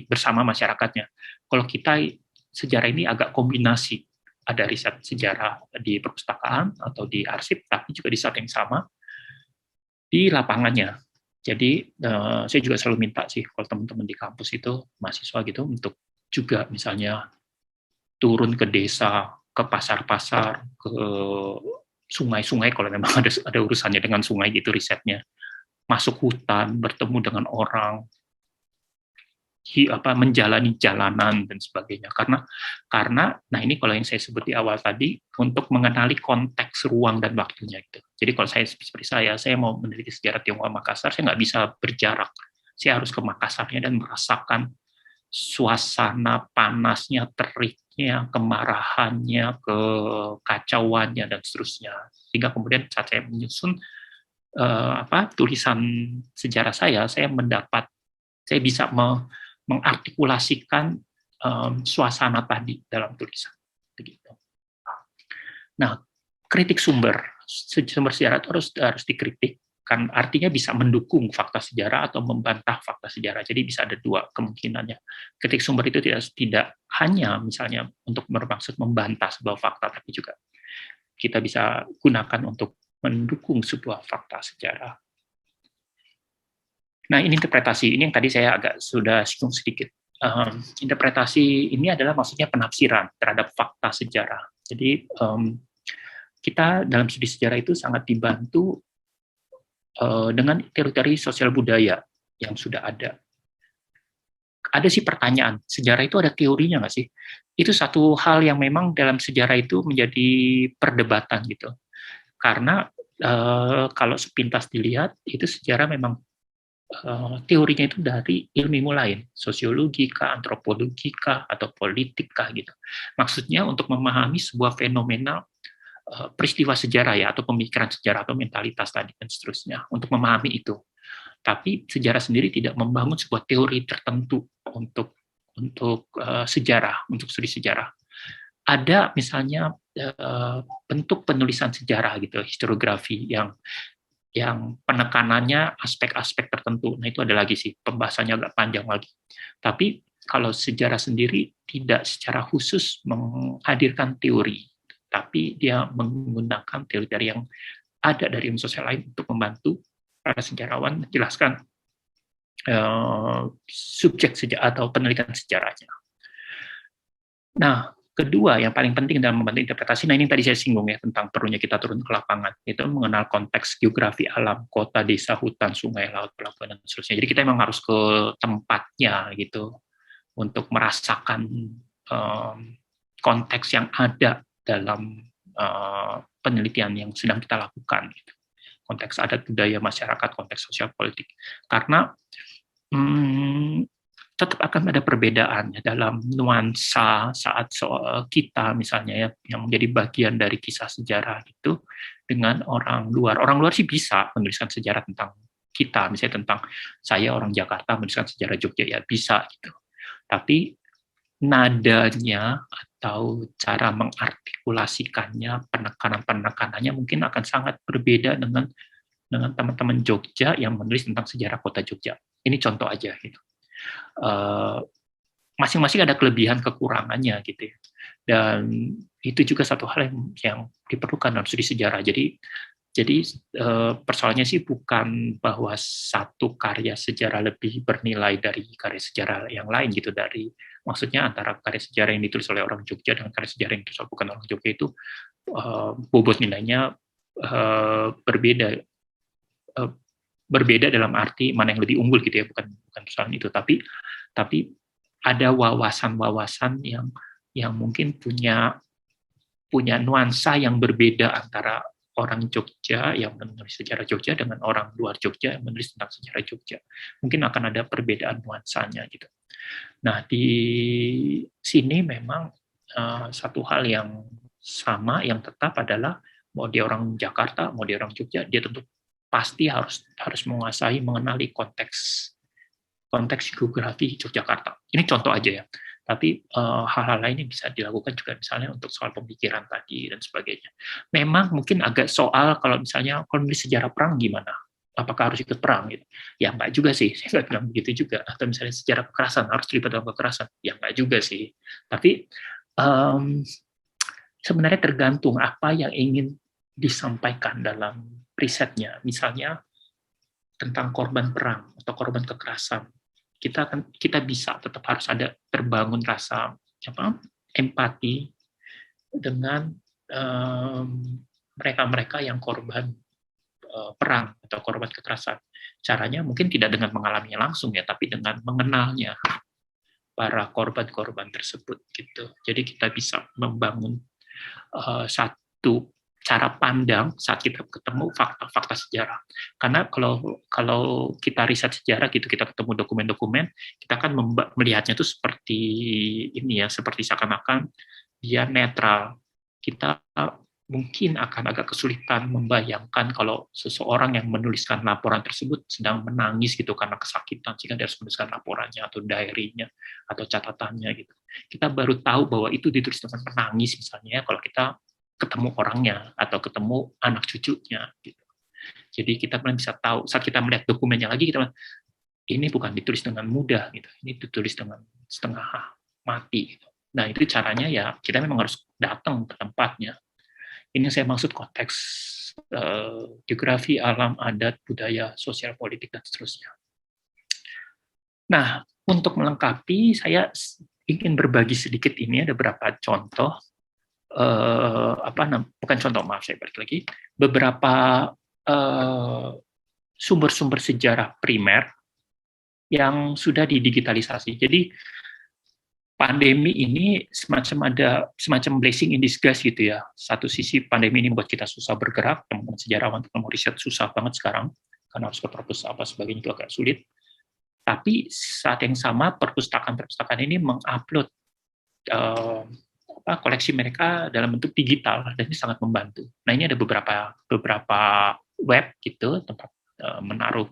bersama masyarakatnya. Kalau kita, sejarah ini agak kombinasi, ada riset sejarah di perpustakaan atau di arsip, tapi juga di saat yang sama di lapangannya. Jadi saya juga selalu minta sih kalau teman-teman di kampus itu, mahasiswa gitu, untuk juga misalnya turun ke desa, ke pasar-pasar, ke sungai-sungai kalau memang ada urusannya dengan sungai gitu risetnya, masuk hutan, bertemu dengan orang, menjalani jalanan dan sebagainya, karena nah ini kalau yang saya sebut di awal tadi, untuk mengenali konteks ruang dan waktunya itu. Jadi kalau seperti saya mau meneliti sejarah Tionghoa Makassar, saya nggak bisa berjarak, saya harus ke Makassarnya dan merasakan suasana panasnya, teriknya, kemarahannya, kekacauannya, dan seterusnya. Sehingga kemudian saat saya menyusun tulisan sejarah saya bisa mengartikulasikan suasana tadi dalam tulisan. Begitu. Nah, kritik sumber sejarah itu harus dikritik, kan artinya bisa mendukung fakta sejarah atau membantah fakta sejarah. Jadi bisa ada dua kemungkinannya. Kritik sumber itu tidak hanya misalnya untuk bermaksud membantah sebuah fakta, tapi juga kita bisa gunakan untuk mendukung sebuah fakta sejarah. Nah, ini interpretasi. Ini yang tadi saya agak sudah singgung sedikit. Interpretasi ini adalah maksudnya penafsiran terhadap fakta sejarah. Jadi kita dalam studi sejarah itu sangat dibantu dengan teori-teori sosial budaya yang sudah ada. Ada sih pertanyaan, sejarah itu ada teorinya nggak sih? Itu satu hal yang memang dalam sejarah itu menjadi perdebatan gitu. Karena kalau sepintas dilihat, itu sejarah memang teorinya itu dari ilmu lain, sosiologi kah, antropologi kah, atau politik kah gitu. Maksudnya untuk memahami sebuah fenomena peristiwa sejarah ya, atau pemikiran sejarah atau mentalitas tadi dan seterusnya, untuk memahami itu. Tapi sejarah sendiri tidak membangun sebuah teori tertentu untuk sejarah, untuk studi sejarah. Ada misalnya bentuk penulisan sejarah gitu, historiografi yang penekanannya aspek-aspek tertentu. Nah, itu ada lagi sih, pembahasannya agak panjang lagi. Tapi kalau sejarah sendiri tidak secara khusus menghadirkan teori, tapi dia menggunakan teori-teori yang ada dari ilmu sosial lain untuk membantu para sejarawan menjelaskan subjek sejarah atau penelitian sejarahnya. Nah, kedua yang paling penting dalam membantu interpretasi, nah ini tadi saya singgung ya tentang perlunya kita turun ke lapangan, itu mengenal konteks geografi alam, kota, desa, hutan, sungai, laut, pelabuhan, dan seterusnya. Jadi kita memang harus ke tempatnya gitu untuk merasakan konteks yang ada dalam penelitian yang sedang kita lakukan. Gitu. Konteks adat, budaya, masyarakat, konteks sosial politik. Karena tetap akan ada perbedaan ya, dalam nuansa saat kita misalnya ya, yang menjadi bagian dari kisah sejarah itu dengan orang luar. Orang luar sih bisa menuliskan sejarah tentang kita, misalnya tentang saya orang Jakarta menuliskan sejarah Jogja, ya bisa gitu. Tapi nadanya atau cara mengartikulasikannya, penekanan-penekanannya mungkin akan sangat berbeda dengan teman-teman Jogja yang menulis tentang sejarah kota Jogja. Ini contoh aja gitu. Masing-masing ada kelebihan kekurangannya gitu ya. Dan itu juga satu hal yang diperlukan dalam studi sejarah. Jadi persoalannya sih bukan bahwa satu karya sejarah lebih bernilai dari karya sejarah yang lain gitu, dari maksudnya antara karya sejarah yang ditulis oleh orang Jogja dengan karya sejarah yang ditulis oleh bukan orang Jogja itu bobot nilainya berbeda dalam arti mana yang lebih unggul gitu ya, bukan persoalan itu, tapi ada wawasan-wawasan yang mungkin punya nuansa yang berbeda antara orang Jogja yang menulis sejarah Jogja dengan orang luar Jogja yang menulis tentang sejarah Jogja. Mungkin akan ada perbedaan nuansanya gitu. Nah, di sini memang satu hal yang sama, yang tetap adalah mau dia orang Jakarta, mau dia orang Jogja, dia tentu pasti harus menguasai, mengenali konteks geografi Yogyakarta. Ini contoh aja ya. Tapi hal-hal lain yang bisa dilakukan juga misalnya untuk soal pemikiran tadi dan sebagainya. Memang mungkin agak soal kalau misalnya kalau nulis sejarah perang gimana? Apakah harus ikut perang? Gitu. Ya enggak juga sih, saya nggak bilang begitu juga. Atau misalnya sejarah kekerasan, harus terlibat dalam kekerasan? Ya enggak juga sih. Tapi sebenarnya tergantung apa yang ingin disampaikan dalam risetnya. Misalnya tentang korban perang atau korban kekerasan. Kita bisa tetap harus ada terbangun rasa empati dengan mereka-mereka yang korban perang atau korban kekerasan. Caranya mungkin tidak dengan mengalaminya langsung ya, tapi dengan mengenalnya para korban-korban tersebut gitu. Jadi kita bisa membangun satu cara pandang saat kita ketemu fakta-fakta sejarah. Karena kalau kita riset sejarah gitu, kita ketemu dokumen-dokumen, kita kan melihatnya itu seperti ini ya, seperti seakan-akan dia netral. Kita mungkin akan agak kesulitan membayangkan kalau seseorang yang menuliskan laporan tersebut sedang menangis gitu karena kesakitan, sehingga dia harus menuliskan laporannya atau diary-nya atau catatannya gitu. Kita baru tahu bahwa itu ditulis dengan menangis misalnya, kalau kita ketemu orangnya atau ketemu anak cucunya gitu. Jadi kita bisa tahu saat kita melihat dokumennya lagi, kita ini bukan ditulis dengan mudah gitu, ini ditulis dengan setengah mati gitu. Nah itu caranya ya kita memang harus datang ke tempatnya. Ini saya maksud konteks geografi, alam, adat, budaya, sosial, politik, dan seterusnya. Nah, untuk melengkapi, saya ingin berbagi sedikit ini, ada beberapa contoh, bukan contoh, maaf saya balik lagi, beberapa sumber-sumber sejarah primer yang sudah didigitalisasi. Jadi, pandemi ini semacam blessing in disguise gitu ya. Satu sisi pandemi ini membuat kita susah bergerak, teman-teman sejarawan, teman-teman riset susah banget sekarang, karena harus ke perpus apa sebagainya itu agak sulit. Tapi saat yang sama perpustakaan ini mengupload koleksi mereka dalam bentuk digital, dan ini sangat membantu. Nah ini ada beberapa web gitu tempat menaruh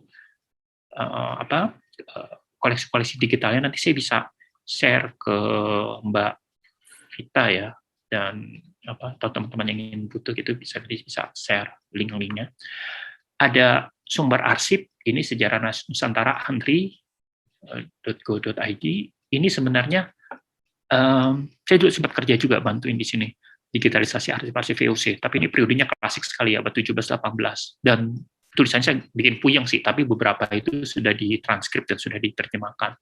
koleksi-koleksi digitalnya. Nanti saya bisa share ke Mbak Vita ya, dan atau teman-teman yang ingin butuh gitu bisa share link-linknya. Ada sumber arsip, ini sejarah Nusantara andri.go.id. Ini sebenarnya saya dulu sempat kerja juga bantuin di sini digitalisasi arsip-arsip VOC, tapi ini periodenya klasik sekali abad 17-18, dan tulisannya saya bikin puyeng sih, tapi beberapa itu sudah ditranskrip dan sudah diterjemahkan,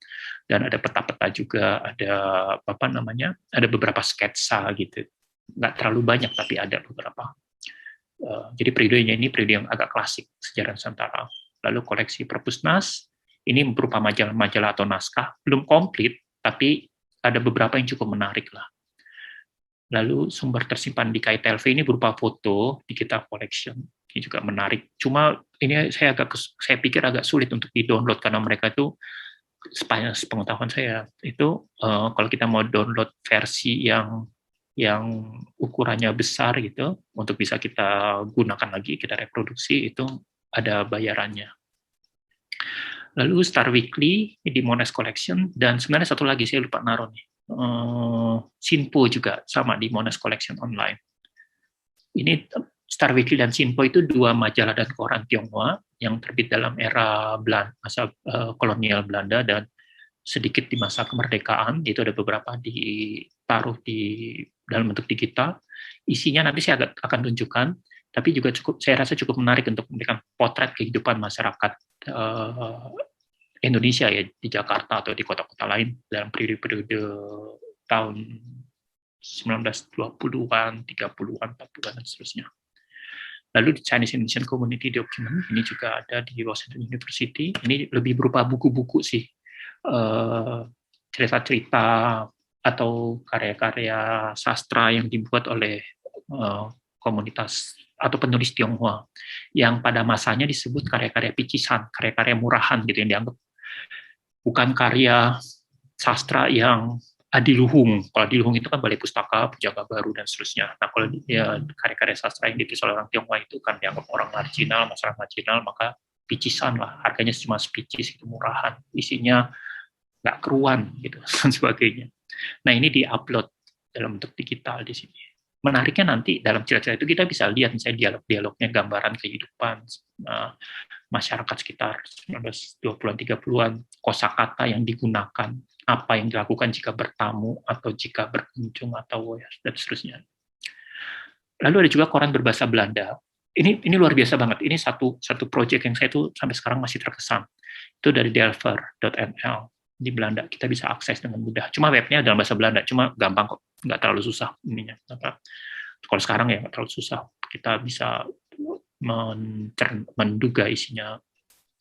dan ada peta-peta juga, ada ada beberapa sketsa gitu, nggak terlalu banyak tapi ada beberapa. Jadi periodenya ini periode yang agak klasik sejarah Nusantara. Lalu koleksi Perpusnas, ini berupa majalah-majalah atau naskah, belum komplit, tapi ada beberapa yang cukup menarik lah. Lalu sumber tersimpan di KITLV ini berupa foto digital collection, ini juga menarik. Cuma ini saya pikir agak sulit untuk di-download karena mereka itu, sepengetahuan saya itu kalau kita mau download versi yang ukurannya besar gitu untuk bisa kita gunakan lagi, kita reproduksi, itu ada bayarannya. Lalu Star Weekly di Monash Collection, dan sebenarnya satu lagi saya lupa naruh nih, Sinpo juga sama di Monash Collection online. Ini Star Weekly dan Sinpo itu dua majalah dan koran Tionghoa yang terbit dalam era masa kolonial Belanda dan sedikit di masa kemerdekaan. Itu ada beberapa ditaruh di dalam bentuk digital. Isinya nanti saya akan tunjukkan, tapi juga saya rasa cukup menarik untuk memberikan potret kehidupan masyarakat Indonesia ya, di Jakarta atau di kota-kota lain dalam periode-periode tahun 1920-an, 30-an, 40-an, dan seterusnya. Lalu di Chinese Indonesian Community Document, ini juga ada di Washington University. Ini lebih berupa buku-buku sih, cerita-cerita atau karya-karya sastra yang dibuat oleh komunitas atau penulis Tionghoa yang pada masanya disebut karya-karya picisan, karya-karya murahan gitu, yang dianggap bukan karya sastra yang adiluhung. Kalau adiluhung itu kan Balai Pustaka, Pujangga Baru, dan seterusnya. Nah, kalau karya-karya sastra yang ditulis oleh orang Tionghoa itu kan dianggap orang marginal, masyarakat marginal, maka picisan lah, harganya cuma sepicis, itu murahan, isinya nggak keruan gitu dan sebagainya. Nah, ini diupload dalam bentuk digital di sini. Menariknya nanti dalam cerita-cerita itu kita bisa lihat misalnya dialog-dialognya, gambaran kehidupan masyarakat sekitar 1920-an, 30-an, kosakata yang digunakan, apa yang dilakukan jika bertamu atau jika berkunjung atau dan seterusnya. Lalu ada juga koran berbahasa Belanda. Ini luar biasa banget. Ini satu proyek yang saya tuh sampai sekarang masih terkesan. Itu dari delver.nl di Belanda. Kita bisa akses dengan mudah. Cuma webnya dalam bahasa Belanda, cuma gampang kok, nggak terlalu susah ininya. Kalau sekarang ya nggak terlalu susah. Kita bisa menduga isinya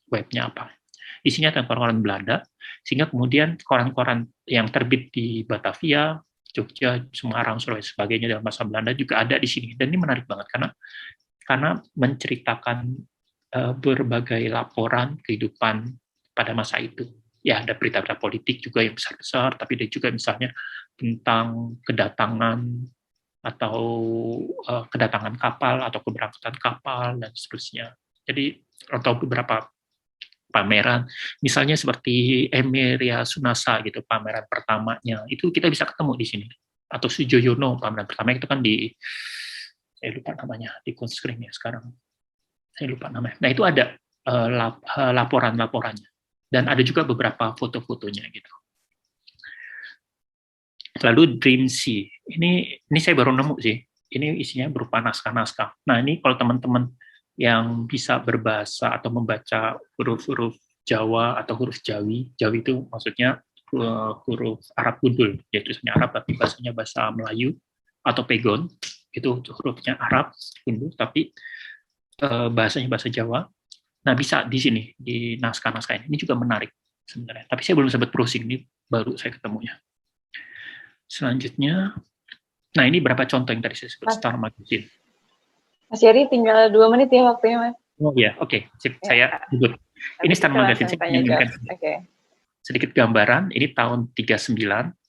webnya apa. Isinya tentang koran Belanda, sehingga kemudian koran-koran yang terbit di Batavia, Jogja, Semarang, Sulawesi, sebagainya dalam bahasa Belanda juga ada di sini. Dan ini menarik banget karena menceritakan berbagai laporan kehidupan pada masa itu. Ya, ada berita-berita politik juga yang besar-besar, tapi ada juga misalnya tentang kedatangan kapal atau keberangkatan kapal dan seterusnya. Jadi atau beberapa pameran, misalnya seperti Emeria Sunasa gitu, pameran pertamanya itu kita bisa ketemu di sini. Atau Sujoyono, pameran pertama itu kan di saya lupa namanya di screen ya sekarang. Saya lupa namanya. Nah itu ada laporan-laporannya dan ada juga beberapa foto-fotonya gitu. Lalu Dream Sea, ini saya baru nemu sih. Ini isinya berupa naskah-naskah. Nah ini kalau teman-teman yang bisa berbahasa atau membaca huruf-huruf Jawa atau huruf Jawi, Jawi itu maksudnya huruf Arab gundul, yaitu tulisannya Arab tapi bahasanya bahasa Melayu atau Pegon, itu hurufnya Arab gundul tapi bahasanya bahasa Jawa. Nah bisa di sini di naskah-naskah ini juga menarik sebenarnya. Tapi saya belum sempat browsing, ini baru saya ketemunya. Selanjutnya, nah ini berapa contoh yang tadi saya sebut Star Magazine.
Mas Yeri tinggal 2 menit ya waktunya, Mas.
Oh iya, oke. Saya sebut. Ini Star Magazine, saya menyampaikan sedikit gambaran. Ini tahun 39,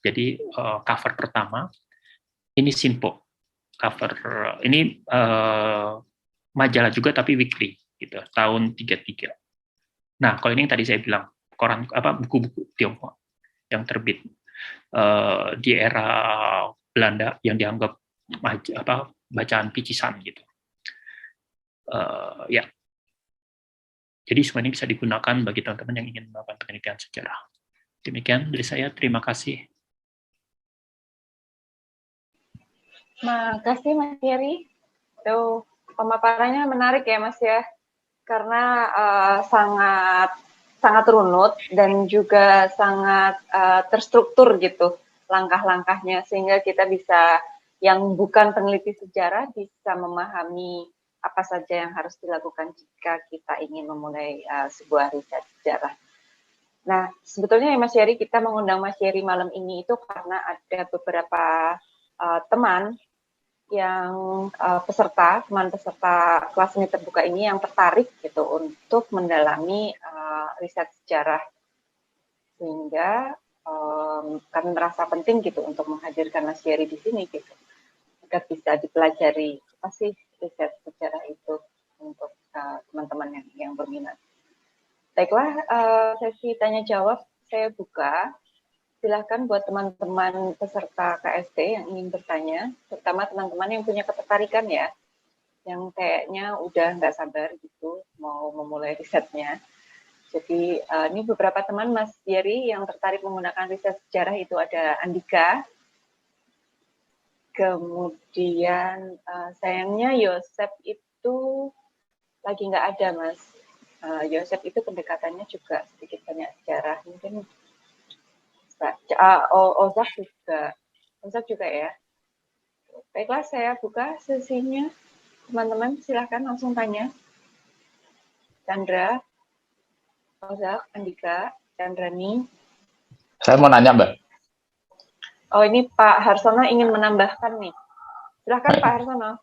jadi cover pertama. Ini Sinpo, cover ini majalah juga tapi weekly, gitu. Tahun 33. Nah, kalau ini yang tadi saya bilang koran buku-buku Tionghoa yang terbit di era Belanda yang dianggap bacaan picisan gitu. Ya. Jadi semua ini bisa digunakan bagi teman-teman yang ingin melakukan penelitian sejarah. Demikian dari saya, terima kasih.
Makasih Mas Yeri. Tuh, pemaparannya menarik ya Mas ya. Karena sangat runut dan juga sangat terstruktur gitu langkah-langkahnya, sehingga kita bisa, yang bukan peneliti sejarah, bisa memahami apa saja yang harus dilakukan jika kita ingin memulai sebuah riset sejarah. Nah, sebetulnya ya Mas Yeri, kita mengundang Mas Yeri malam ini itu karena ada beberapa teman yang teman peserta kelas seni terbuka ini yang tertarik gitu untuk mendalami riset sejarah, sehingga kami merasa penting gitu untuk menghadirkan Mas Yeri di sini gitu, agar bisa dipelajari apa sih riset sejarah itu untuk teman-teman yang berminat. Baiklah, sesi tanya jawab saya buka. Silakan buat teman-teman peserta KST yang ingin bertanya, terutama teman-teman yang punya ketertarikan ya, yang kayaknya udah nggak sabar gitu mau memulai risetnya. Jadi ini beberapa teman Mas Yeri yang tertarik menggunakan riset sejarah itu ada Andika, kemudian sayangnya Yosep itu lagi nggak ada Mas. Yosep itu pendekatannya juga sedikit banyak sejarah, mungkin Ozak juga ya. Baiklah, saya buka sesinya. Teman-teman silahkan langsung tanya. Chandra, Ozak, Andika, Chandrani.
Saya mau nanya, Mbak.
Oh, ini Pak Harsono ingin menambahkan nih. Silahkan Pak Harsono.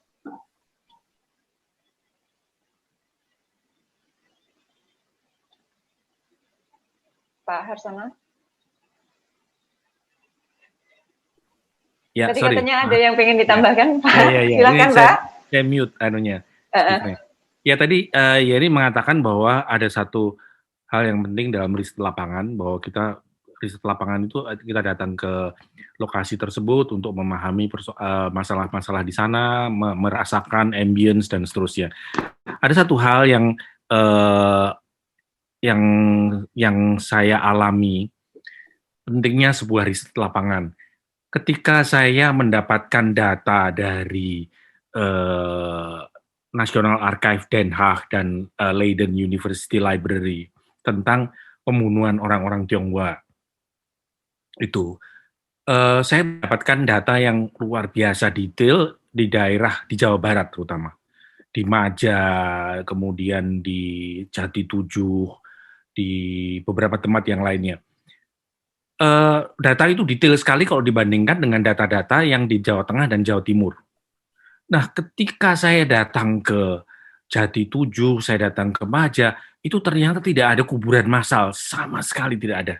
Pak Harsono.
Ya,
tadi
sorry.
Katanya ada yang pengen ditambahkan, Pak.
Ya.
Silakan, Pak.
Saya mute anunya. Ya, tadi Yeri mengatakan bahwa ada satu hal yang penting dalam riset lapangan, bahwa riset lapangan itu kita datang ke lokasi tersebut untuk memahami masalah-masalah di sana, merasakan ambience dan seterusnya. Ada satu hal yang saya alami, pentingnya sebuah riset lapangan. Ketika saya mendapatkan data dari National Archive Den Haag dan Leiden University Library tentang pembunuhan orang-orang Tionghoa, itu saya mendapatkan data yang luar biasa detail di daerah di Jawa Barat, terutama di Maja, kemudian di Jati 7, di beberapa tempat yang lainnya. Data itu detail sekali kalau dibandingkan dengan data-data yang di Jawa Tengah dan Jawa Timur. Nah, ketika saya datang ke Jati 7, saya datang ke Maja, itu ternyata tidak ada kuburan massal, sama sekali tidak ada.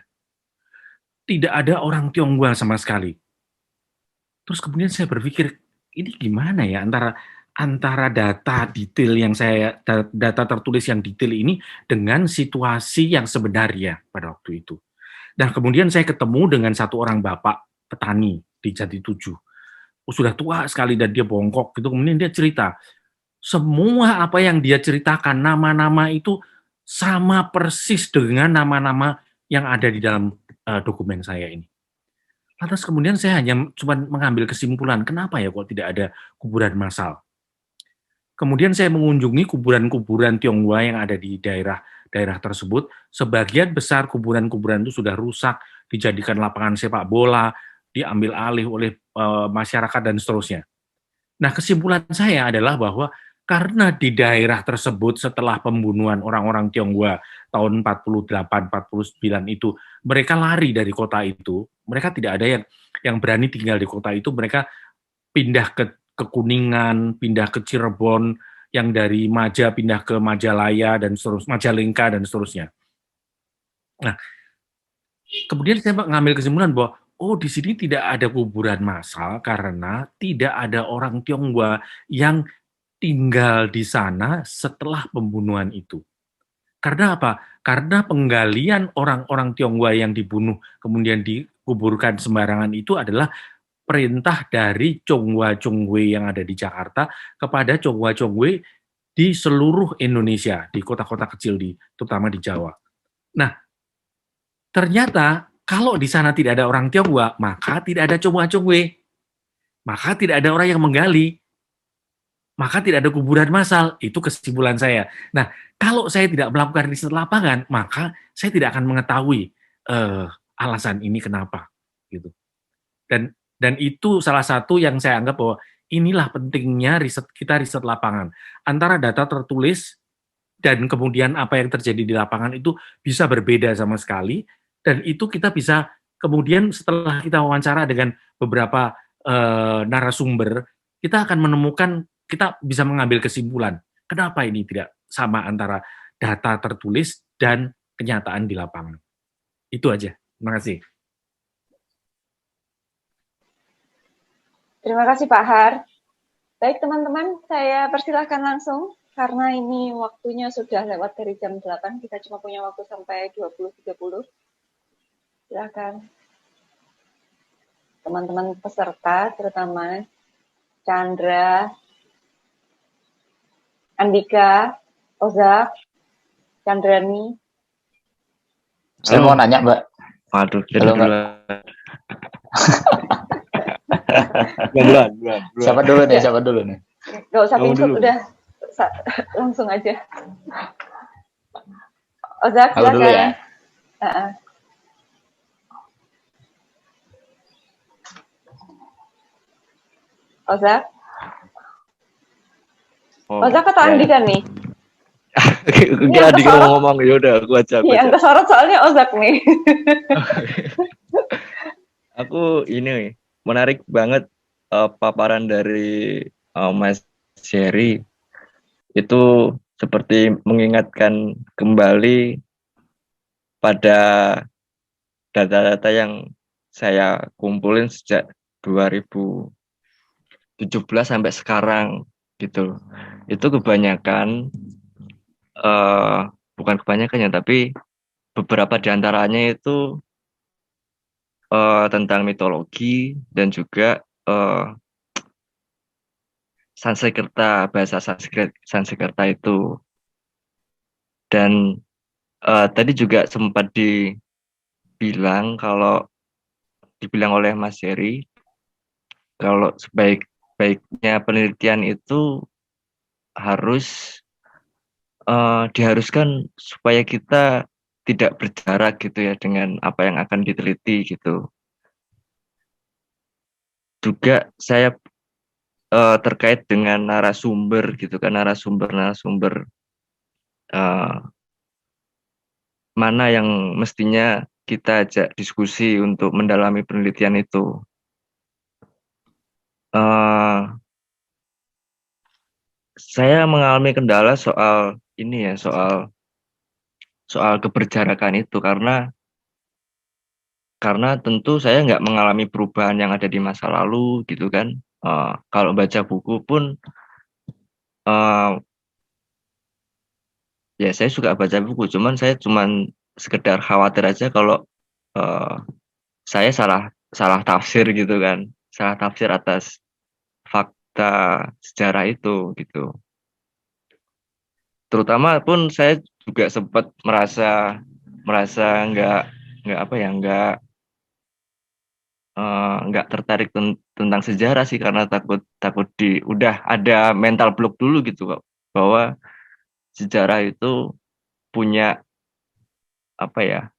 Tidak ada orang Tionghoa sama sekali. Terus kemudian saya berpikir, ini gimana ya antara data detail data tertulis yang detail ini dengan situasi yang sebenarnya pada waktu itu. Dan kemudian saya ketemu dengan satu orang bapak petani di Jati 7. sudah tua sekali dan dia bongkok gitu. Kemudian dia cerita, semua apa yang dia ceritakan, nama-nama itu sama persis dengan nama-nama yang ada di dalam dokumen saya ini. Lantas kemudian saya hanya cuma mengambil kesimpulan, kenapa ya kok tidak ada kuburan massal? Kemudian saya mengunjungi kuburan-kuburan Tionghoa yang ada di daerah tersebut. Sebagian besar kuburan-kuburan itu sudah rusak, dijadikan lapangan sepak bola, diambil alih oleh masyarakat dan seterusnya. Nah, kesimpulan saya adalah bahwa karena di daerah tersebut setelah pembunuhan orang-orang Tionghoa tahun 48-49 itu, mereka lari dari kota itu, mereka tidak ada yang berani tinggal di kota itu, mereka pindah ke Kuningan, pindah ke Cirebon, yang dari Maja pindah ke Majalaya dan seterusnya, Majalengka dan seterusnya. Nah, kemudian saya mengambil kesimpulan bahwa di sini tidak ada kuburan massal karena tidak ada orang Tionghoa yang tinggal di sana setelah pembunuhan itu. Karena apa? Karena penggalian orang-orang Tionghoa yang dibunuh kemudian dikuburkan sembarangan itu adalah perintah dari Chonghua-Chonghue yang ada di Jakarta kepada Chonghua-Chonghue di seluruh Indonesia, di kota-kota kecil, terutama di Jawa. Nah, ternyata kalau di sana tidak ada orang Tionghoa, maka tidak ada Chonghua-Chonghue, maka tidak ada orang yang menggali, maka tidak ada kuburan massal. Itu kesimpulan saya. Nah, kalau saya tidak melakukan riset lapangan, maka saya tidak akan mengetahui alasan ini kenapa, gitu. Dan itu salah satu yang saya anggap bahwa inilah pentingnya riset lapangan. Antara data tertulis dan kemudian apa yang terjadi di lapangan itu bisa berbeda sama sekali. Dan itu kita bisa kemudian setelah kita wawancara dengan beberapa narasumber, kita akan menemukan, kita bisa mengambil kesimpulan. Kenapa ini tidak sama antara data tertulis dan kenyataan di lapangan. Itu aja. Terima kasih.
Terima kasih Pak Har. Baik teman-teman, saya persilahkan langsung karena ini waktunya sudah lewat dari jam 8, kita cuma punya waktu sampai 20.30. Silakan. Teman-teman peserta, terutama Chandra, Andika, Ozak, Chandrani.
Saya mau nanya, Mbak.
Waduh,
duluan. Siapa dulu nih?
Gak usah pingsut, udah langsung aja. Ozak, silakan. Dulu ya. Ozak. Ozak atau Andika nih?
Enggak, Andika mau ngomong, yaudah aku aja.
Yang kesorot soalnya Ozak nih.
Aku ini menarik banget paparan dari Mas Sherry. Itu seperti mengingatkan kembali pada data-data yang saya kumpulin sejak 2017 sampai sekarang gitu. Itu kebanyakan bukan kebanyakan ya, tapi beberapa di antaranya itu tentang mitologi dan juga Sanskerta, bahasa Sanskerta itu. Dan tadi juga sempat dibilang oleh Mas Heri, kalau sebaik-baiknya penelitian itu harus diharuskan supaya kita tidak berjarak gitu ya dengan apa yang akan diteliti gitu. Juga saya terkait dengan narasumber gitu kan, narasumber mana yang mestinya kita ajak diskusi untuk mendalami penelitian itu. Saya mengalami kendala soal ini ya, soal keberjarakan itu karena tentu saya nggak mengalami perubahan yang ada di masa lalu gitu kan. Kalau baca buku pun ya saya suka baca buku, cuman saya sekedar khawatir aja kalau saya salah tafsir gitu kan, salah tafsir atas fakta sejarah itu gitu. Terutama pun saya juga sempat merasa nggak tertarik tentang sejarah sih, karena takut udah ada mental block dulu gitu kok, bahwa sejarah itu punya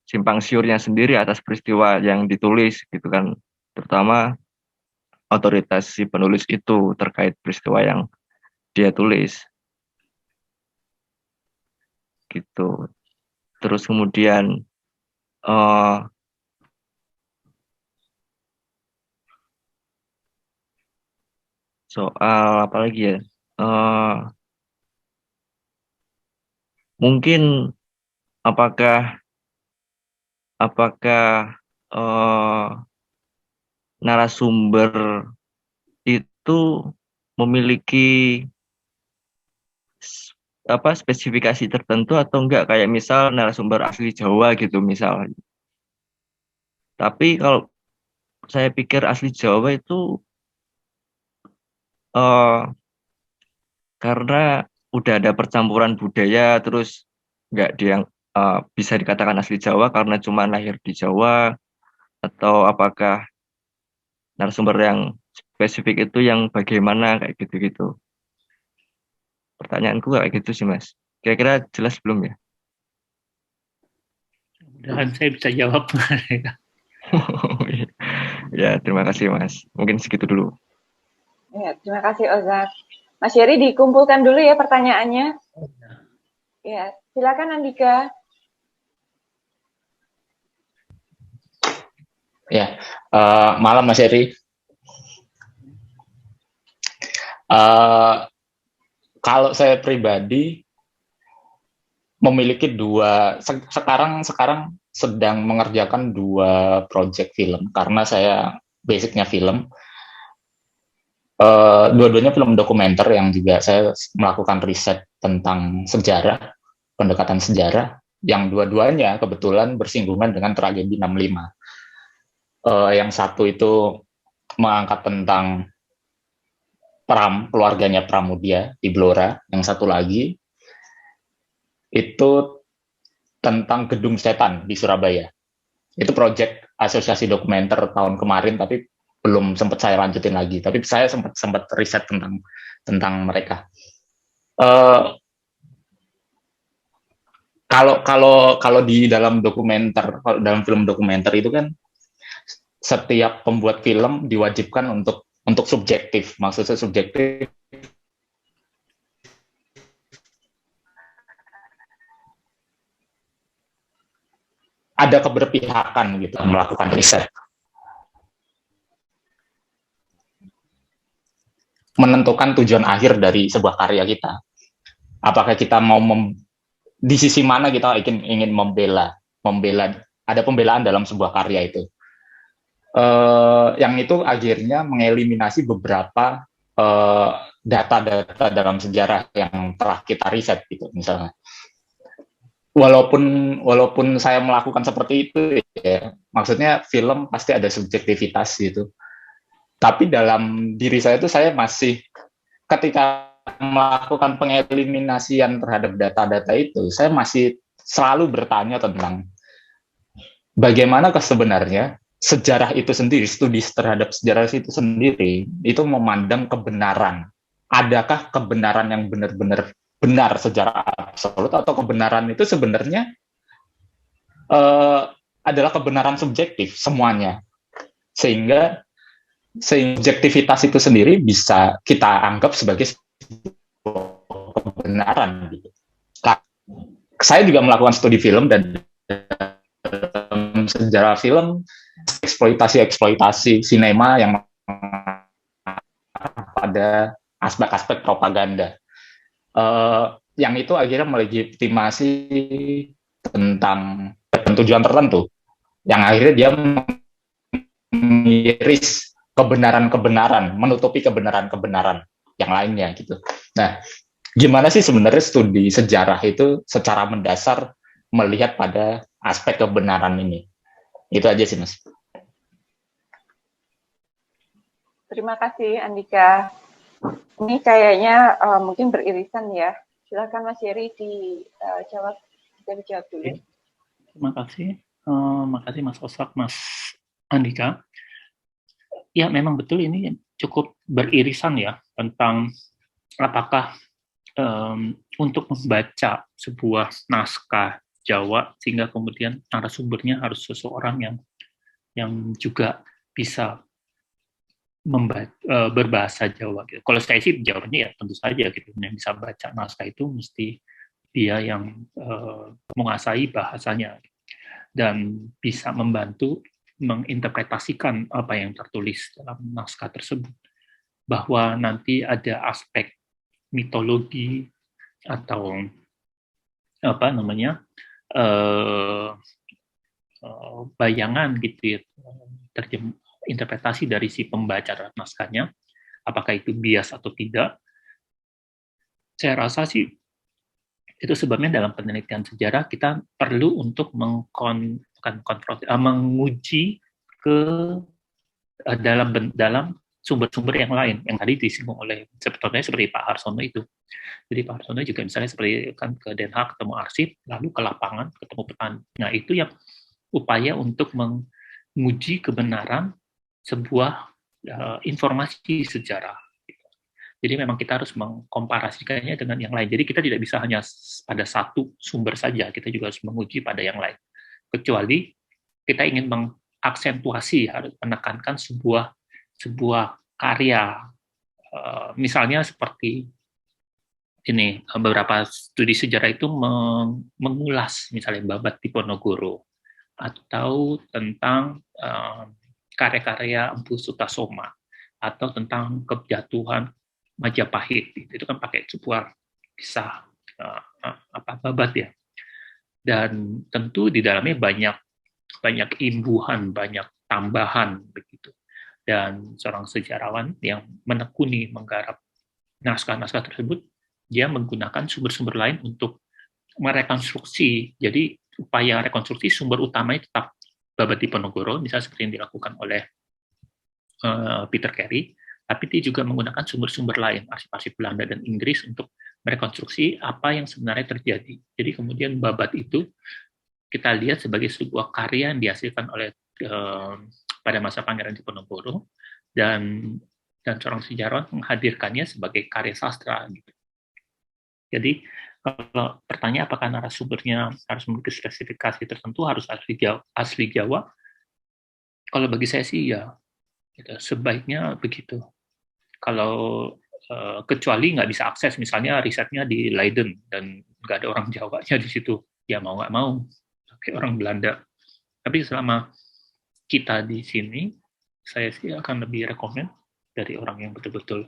simpang siurnya sendiri atas peristiwa yang ditulis gitu kan, terutama otoritas si penulis itu terkait peristiwa yang dia tulis gitu. Terus kemudian soal apa lagi ya? Mungkin apakah narasumber itu memiliki spesifikasi tertentu atau enggak, kayak misal narasumber asli Jawa gitu misal. Tapi kalau saya pikir asli Jawa itu karena udah ada percampuran budaya, terus nggak dia yang bisa dikatakan asli Jawa karena cuma lahir di Jawa, atau apakah narasumber yang spesifik itu yang bagaimana, kayak gitu-gitu. Pertanyaanku kayak gitu sih, Mas. Kira-kira jelas belum ya?
Dan saya bisa jawab.
Ya, terima kasih, Mas. Mungkin segitu dulu.
Ya, terima kasih, Ozak. Mas Yeri, dikumpulkan dulu ya pertanyaannya. Ya, silakan Andika.
Ya, malam Mas Eri. Kalau saya pribadi memiliki sekarang sedang mengerjakan 2 proyek film karena saya basicnya film. Dua-duanya film dokumenter yang juga saya melakukan riset tentang sejarah, pendekatan sejarah, yang dua-duanya kebetulan bersinggungan dengan tragedi 65. Yang satu itu mengangkat tentang Pram, keluarganya Pramudia di Blora. Yang satu lagi itu tentang Gedung Setan di Surabaya. Itu proyek asosiasi dokumenter tahun kemarin, tapi belum sempat saya lanjutin lagi. Tapi saya sempat riset tentang mereka. Kalau di dalam dalam film dokumenter itu kan setiap pembuat film diwajibkan untuk subjektif. Maksudnya subjektif ada keberpihakan gitu melakukan riset, menentukan tujuan akhir dari sebuah karya kita. Apakah kita mau di sisi mana kita ingin membela, ada pembelaan dalam sebuah karya itu. Yang itu akhirnya mengeliminasi beberapa data-data dalam sejarah yang telah kita riset gitu misalnya. Walaupun saya melakukan seperti itu ya, maksudnya film pasti ada subjektivitas gitu. Tapi dalam diri saya itu saya masih, ketika melakukan pengeliminasian terhadap data-data itu, saya masih selalu bertanya tentang bagaimana sebenarnya sejarah itu sendiri, studi terhadap sejarah itu sendiri, itu memandang kebenaran. Adakah kebenaran yang benar-benar benar secara absolut, atau kebenaran itu sebenarnya adalah kebenaran subjektif semuanya, sehingga subjektivitas itu sendiri bisa kita anggap sebagai kebenaran. Saya juga melakukan studi film, dan sejarah film eksploitasi sinema yang pada aspek-aspek propaganda. Yang itu akhirnya melegitimasi tentang tujuan tertentu, yang akhirnya dia mengiris kebenaran-kebenaran, menutupi kebenaran-kebenaran yang lainnya gitu. Nah, gimana sih sebenarnya studi sejarah itu secara mendasar melihat pada aspek kebenaran ini? Itu aja sih, Mas.
Terima kasih Andika. Ini kayaknya mungkin beririsan ya. Silakan Mas Yeri dijawab. Kita dijawab dulu.
Terima kasih. Makasih Mas Osak, Mas Andika. Ya, memang betul ini cukup beririsan ya tentang apakah untuk membaca sebuah naskah Jawa sehingga kemudian narasumbernya harus seseorang yang juga bisa berbahasa Jawa. Gitu. Kalau saya sih jawabnya ya tentu saja gitu, yang bisa baca naskah itu mesti dia yang menguasai bahasanya dan bisa membantu menginterpretasikan apa yang tertulis dalam naskah tersebut. Bahwa nanti ada aspek mitologi atau apa namanya bayangan gitu ya, interpretasi dari si pembaca naskahnya, apakah itu bias atau tidak. Saya rasa sih itu sebabnya dalam penelitian sejarah kita perlu untuk menguji ke dalam sumber-sumber yang lain yang tadi disinggung oleh sebetulnya seperti Pak Harsono itu. Jadi Pak Harsono juga misalnya seperti kan ke Den Haag ketemu arsip, lalu ke lapangan ketemu petani. Nah itu yang upaya untuk menguji kebenaran sebuah informasi sejarah. Jadi memang kita harus mengkomparasikannya dengan yang lain. Jadi kita tidak bisa hanya pada satu sumber saja, kita juga harus menguji pada yang lain. Kecuali kita ingin mengaksentuasi, harus menekankan sebuah karya. Misalnya seperti ini, beberapa studi sejarah itu mengulas misalnya Babat Diponegoro atau tentang karya-karya Empu Sutasoma atau tentang kejatuhan Majapahit. Itu kan pakai sebuah kisah Babat ya. Dan tentu di dalamnya banyak imbuhan, banyak tambahan begitu. Dan seorang sejarawan yang menekuni menggarap naskah-naskah tersebut, dia menggunakan sumber-sumber lain untuk merekonstruksi. Jadi upaya rekonstruksi sumber utamanya tetap Babat Diponegoro, misalnya seperti yang dilakukan oleh Peter Carey, tapi dia juga menggunakan sumber-sumber lain, arsip-arsip Belanda dan Inggris untuk merekonstruksi apa yang sebenarnya terjadi. Jadi kemudian Babat itu kita lihat sebagai sebuah karya yang dihasilkan oleh pada masa Pangeran Diponegoro dan seorang sejarawan menghadirkannya sebagai karya sastra gitu. Jadi kalau pertanyaan apakah narasumbernya harus memiliki spesifikasi tertentu, harus asli Jawa, kalau bagi saya sih ya gitu, sebaiknya begitu. Kalau kecuali nggak bisa akses, misalnya risetnya di Leiden dan nggak ada orang Jawanya di situ, ya mau nggak mau pakai orang Belanda. Tapi selama kita di sini, saya sih akan lebih rekomen dari orang yang betul-betul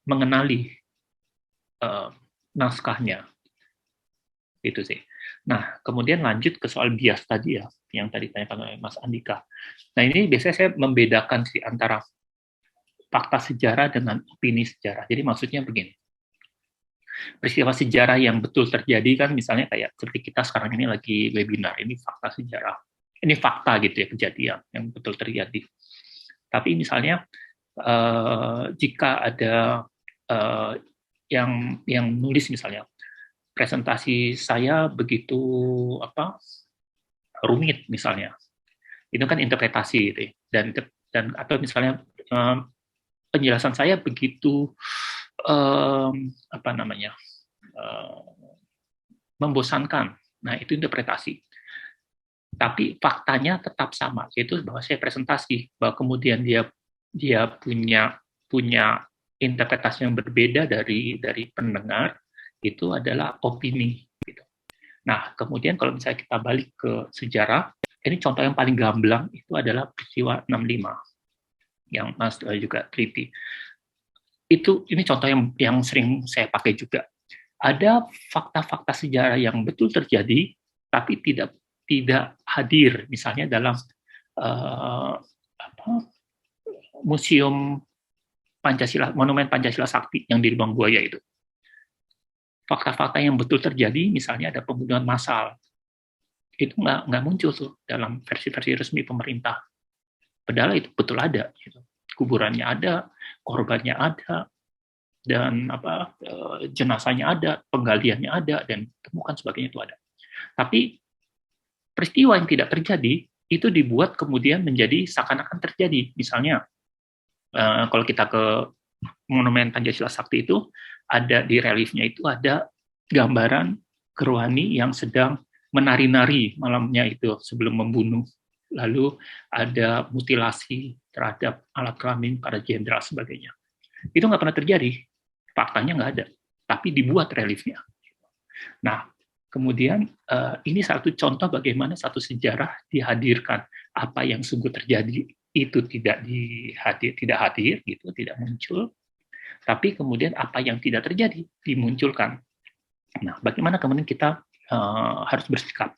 mengenali naskahnya. Itu sih. Nah, kemudian lanjut ke soal bias tadi ya, yang tadi ditanyakan oleh Mas Andika. Nah, ini biasanya saya membedakan sih antara fakta sejarah dengan opini sejarah. Jadi maksudnya begini. Peristiwa sejarah yang betul terjadi kan misalnya kayak seperti kita sekarang ini lagi webinar, ini fakta sejarah. Ini fakta gitu ya, kejadian yang betul terjadi. Tapi misalnya jika ada yang nulis misalnya presentasi saya begitu rumit misalnya, itu kan interpretasi gitu ya. Dan atau misalnya penjelasan saya begitu membosankan, nah itu interpretasi. Tapi faktanya tetap sama, yaitu bahwa saya presentasi, bahwa kemudian dia punya interpretasi yang berbeda dari pendengar, itu adalah opini. Gitu. Nah, kemudian kalau misalnya kita balik ke sejarah, ini contoh yang paling gamblang itu adalah peristiwa 65 yang Mas juga teliti. Ini contoh yang sering saya pakai juga. Ada fakta-fakta sejarah yang betul terjadi, tapi tidak hadir, misalnya dalam museum Pancasila, monumen Pancasila Sakti yang di Lubang Buaya itu. Fakta-fakta yang betul terjadi, misalnya ada pembunuhan massal, itu nggak muncul tuh dalam versi-versi resmi pemerintah. Padahal itu betul ada, gitu. Kuburannya ada, korbannya ada, dan jenazahnya ada, penggaliannya ada, dan temukan sebagainya itu ada. Tapi peristiwa yang tidak terjadi itu dibuat kemudian menjadi seakan-akan terjadi. Misalnya, kalau kita ke Monumen Pancasila Sakti itu, ada di reliefnya itu ada gambaran Keruani yang sedang menari-nari malamnya itu sebelum membunuh. Lalu ada mutilasi terhadap alat kelamin para jenderal sebagainya. Itu nggak pernah terjadi, faktanya nggak ada, tapi dibuat reliefnya. Nah, kemudian ini satu contoh bagaimana satu sejarah dihadirkan, apa yang sungguh terjadi itu tidak hadir, gitu, tidak muncul, tapi kemudian apa yang tidak terjadi dimunculkan. Nah, bagaimana kemudian kita harus bersikap?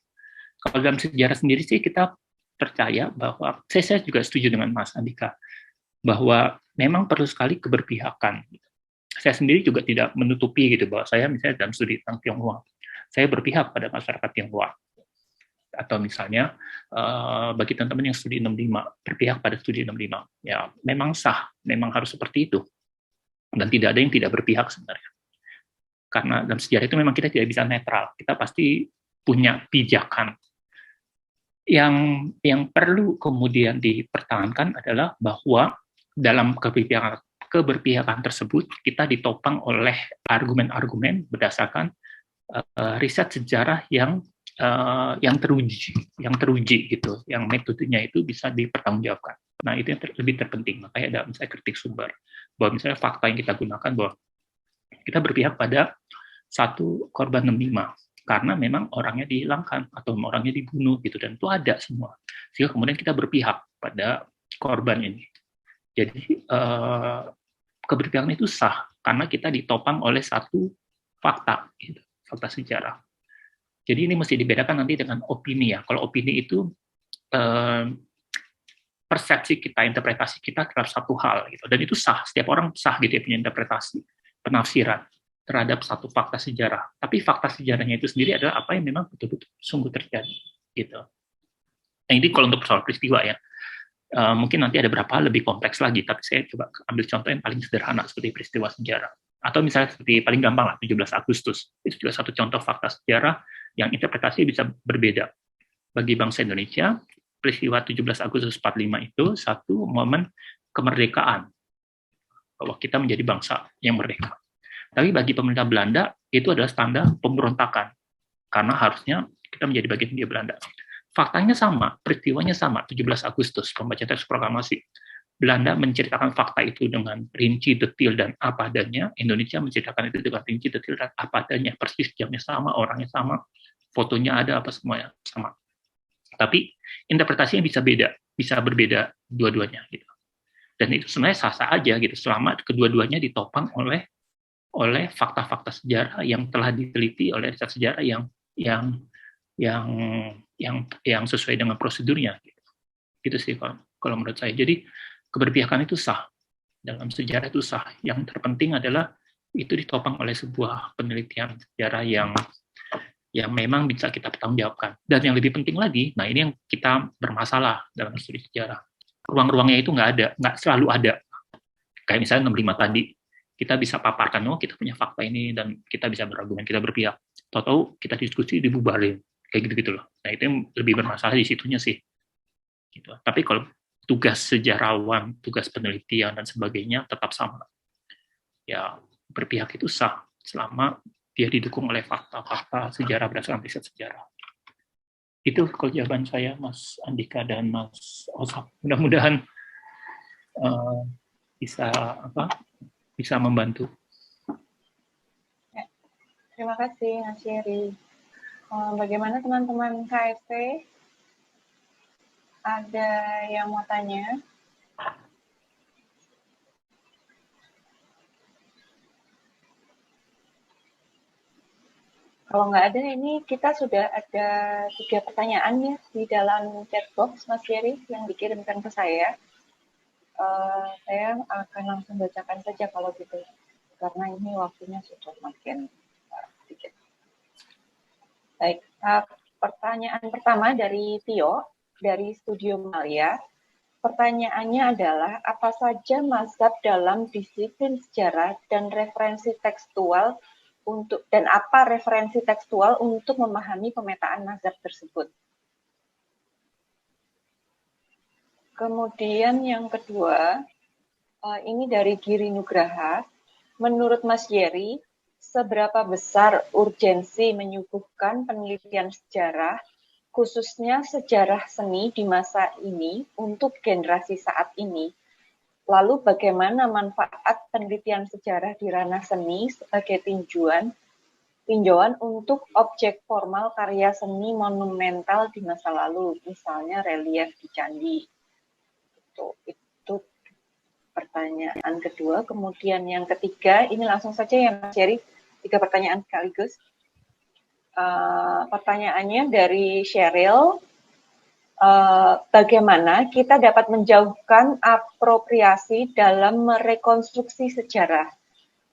Kalau dalam sejarah sendiri sih kita percaya bahwa saya juga setuju dengan Mas Andika bahwa memang perlu sekali keberpihakan. Saya sendiri juga tidak menutupi gitu bahwa saya misalnya dalam studi tentang Tionghoa, saya berpihak pada masyarakat Tionghoa. Atau misalnya bagi teman-teman yang studi 65, berpihak pada studi 65. Ya, memang sah, memang harus seperti itu. Dan tidak ada yang tidak berpihak sebenarnya. Karena dalam sejarah itu memang kita tidak bisa netral. Kita pasti punya pijakan. Yang perlu kemudian dipertahankan adalah bahwa dalam keberpihakan tersebut kita ditopang oleh argumen-argumen berdasarkan riset sejarah yang teruji gitu, yang metodenya itu bisa dipertanggungjawabkan. Nah, itu yang lebih terpenting. Makanya ada misalnya kritik sumber, bahwa misalnya fakta yang kita gunakan bahwa kita berpihak pada satu korban 65 karena memang orangnya dihilangkan atau orangnya dibunuh gitu, dan itu ada semua. Sehingga kemudian kita berpihak pada korban ini. Jadi keberpihakan itu sah karena kita ditopang oleh satu fakta, gitu, fakta sejarah. Jadi ini mesti dibedakan nanti dengan opini ya. Kalau opini itu persepsi kita, interpretasi kita terhadap satu hal gitu, dan itu sah. Setiap orang sah gitu ya punya interpretasi, penafsiran terhadap satu fakta sejarah. Tapi fakta sejarahnya itu sendiri adalah apa yang memang betul-betul sungguh terjadi gitu. Nah, ini kalau untuk soal peristiwa ya. Mungkin nanti ada beberapa lebih kompleks lagi, tapi saya coba ambil contoh yang paling sederhana seperti peristiwa sejarah. Atau misalnya seperti paling gampang lah, 17 Agustus. Itu juga satu contoh fakta sejarah yang interpretasi bisa berbeda. Bagi bangsa Indonesia, peristiwa 17 Agustus 45 itu satu momen kemerdekaan, bahwa kita menjadi bangsa yang merdeka. Tapi bagi pemerintah Belanda, itu adalah tanda pemberontakan, karena harusnya kita menjadi bagian Hindia Belanda. Faktanya sama, peristiwanya sama, 17 Agustus, pembacaan teks proklamasi. Belanda menceritakan fakta itu dengan rinci, detail, dan apa adanya. Indonesia menceritakan itu dengan rinci, detail, dan apa adanya. Persis jamnya sama, orangnya sama, fotonya ada, apa semuanya sama. Tapi interpretasinya bisa berbeda dua-duanya. Gitu. Dan itu sebenarnya sah-sah aja, gitu, selama kedua-duanya ditopang oleh fakta-fakta sejarah yang telah diteliti oleh riset sejarah yang sesuai dengan prosedurnya. Gitu sih kalau menurut saya. Jadi keberpihakan itu sah, dalam sejarah itu sah. Yang terpenting adalah itu ditopang oleh sebuah penelitian sejarah yang memang bisa kita pertanggungjawabkan. Dan yang lebih penting lagi, nah ini yang kita bermasalah dalam studi sejarah. Ruang-ruangnya itu nggak selalu ada. Kayak misalnya 65 tadi, kita bisa paparkan, kita punya fakta ini, dan kita bisa berargumen, kita berpihak. Tahu-tahu kita diskusi dibubarin, kayak gitu-gitu loh. Nah itu yang lebih bermasalah di situnya sih. Gitu. Tapi kalau tugas sejarawan, tugas penelitian, dan sebagainya tetap sama. Ya, berpihak itu sah, selama dia didukung oleh fakta-fakta sejarah berdasarkan riset sejarah. Itu kalau jawaban saya, Mas Andika dan Mas Osap. Mudah-mudahan bisa membantu.
Ya, terima kasih, Mas Yeri. Bagaimana teman-teman KSP? Ada yang mau tanya? Kalau nggak ada, ini kita sudah ada 3 pertanyaan ya di dalam chat box, Mas Yeri, yang dikirimkan ke saya. Saya akan langsung bacakan saja kalau gitu, karena ini waktunya sudah makin sedikit. Baik, pertanyaan pertama dari Tio, dari Studio Malia. Pertanyaannya adalah, apa saja mazhab dalam disiplin sejarah dan referensi tekstual dan apa referensi tekstual untuk memahami pemetaan mazhab tersebut? Kemudian yang kedua, ini dari Giri Nugraha. Menurut Mas Yeri, seberapa besar urgensi menyuguhkan penelitian sejarah, khususnya sejarah seni di masa ini untuk generasi saat ini? Lalu bagaimana manfaat penelitian sejarah di ranah seni sebagai tinjauan untuk objek formal karya seni monumental di masa lalu, misalnya relief di candi? Itu pertanyaan kedua. Kemudian yang ketiga, ini langsung saja ya Mas Yeri, 3 pertanyaan sekaligus. Pertanyaannya dari Cheryl, bagaimana kita dapat menjauhkan apropriasi dalam merekonstruksi sejarah?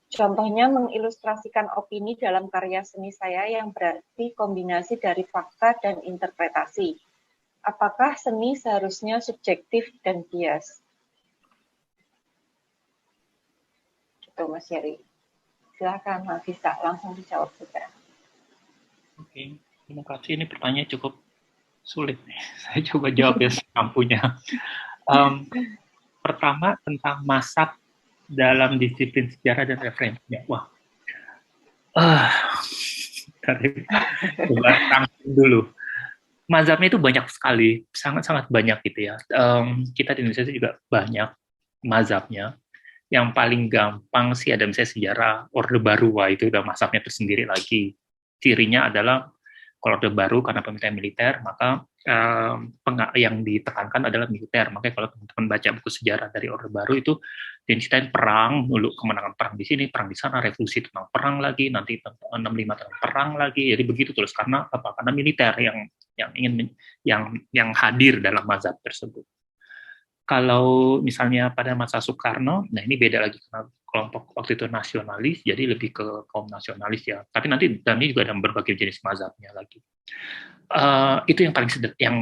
Contohnya mengilustrasikan opini dalam karya seni saya yang berarti kombinasi dari fakta dan interpretasi. Apakah seni seharusnya subjektif dan bias? Gitu Mas Yeri. Silakan Mas Bisa langsung dijawab saja.
Oke, terima kasih. Ini pertanyaan cukup sulit. Saya coba jawab ya semampunya. Pertama tentang mazhab dalam disiplin sejarah dan referensinya. Wah, coba tanggung dulu. Mazhabnya itu banyak sekali, sangat-sangat banyak gitu ya. Kita di Indonesia itu juga banyak mazhabnya. Yang paling gampang sih ada misalnya sejarah Orde Baru, wah itu udah mazhabnya tersendiri lagi. Cirinya adalah kalau Orde Baru karena pemerintahan militer, maka yang ditekankan adalah militer. Makanya kalau teman-teman baca buku sejarah dari Orde Baru itu diceritain perang, dulu kemenangan perang di sini, perang di sana, revolusi tentang perang lagi, nanti 65 tentang perang lagi. Jadi begitu terus karena apa? Karena militer yang hadir dalam mazhab tersebut. Kalau misalnya pada masa Soekarno, nah ini beda lagi karena kelompok waktu itu nasionalis, jadi lebih ke kaum nasionalis ya. Tapi nanti dalamnya juga ada berbagai jenis mazhabnya lagi. Itu yang paling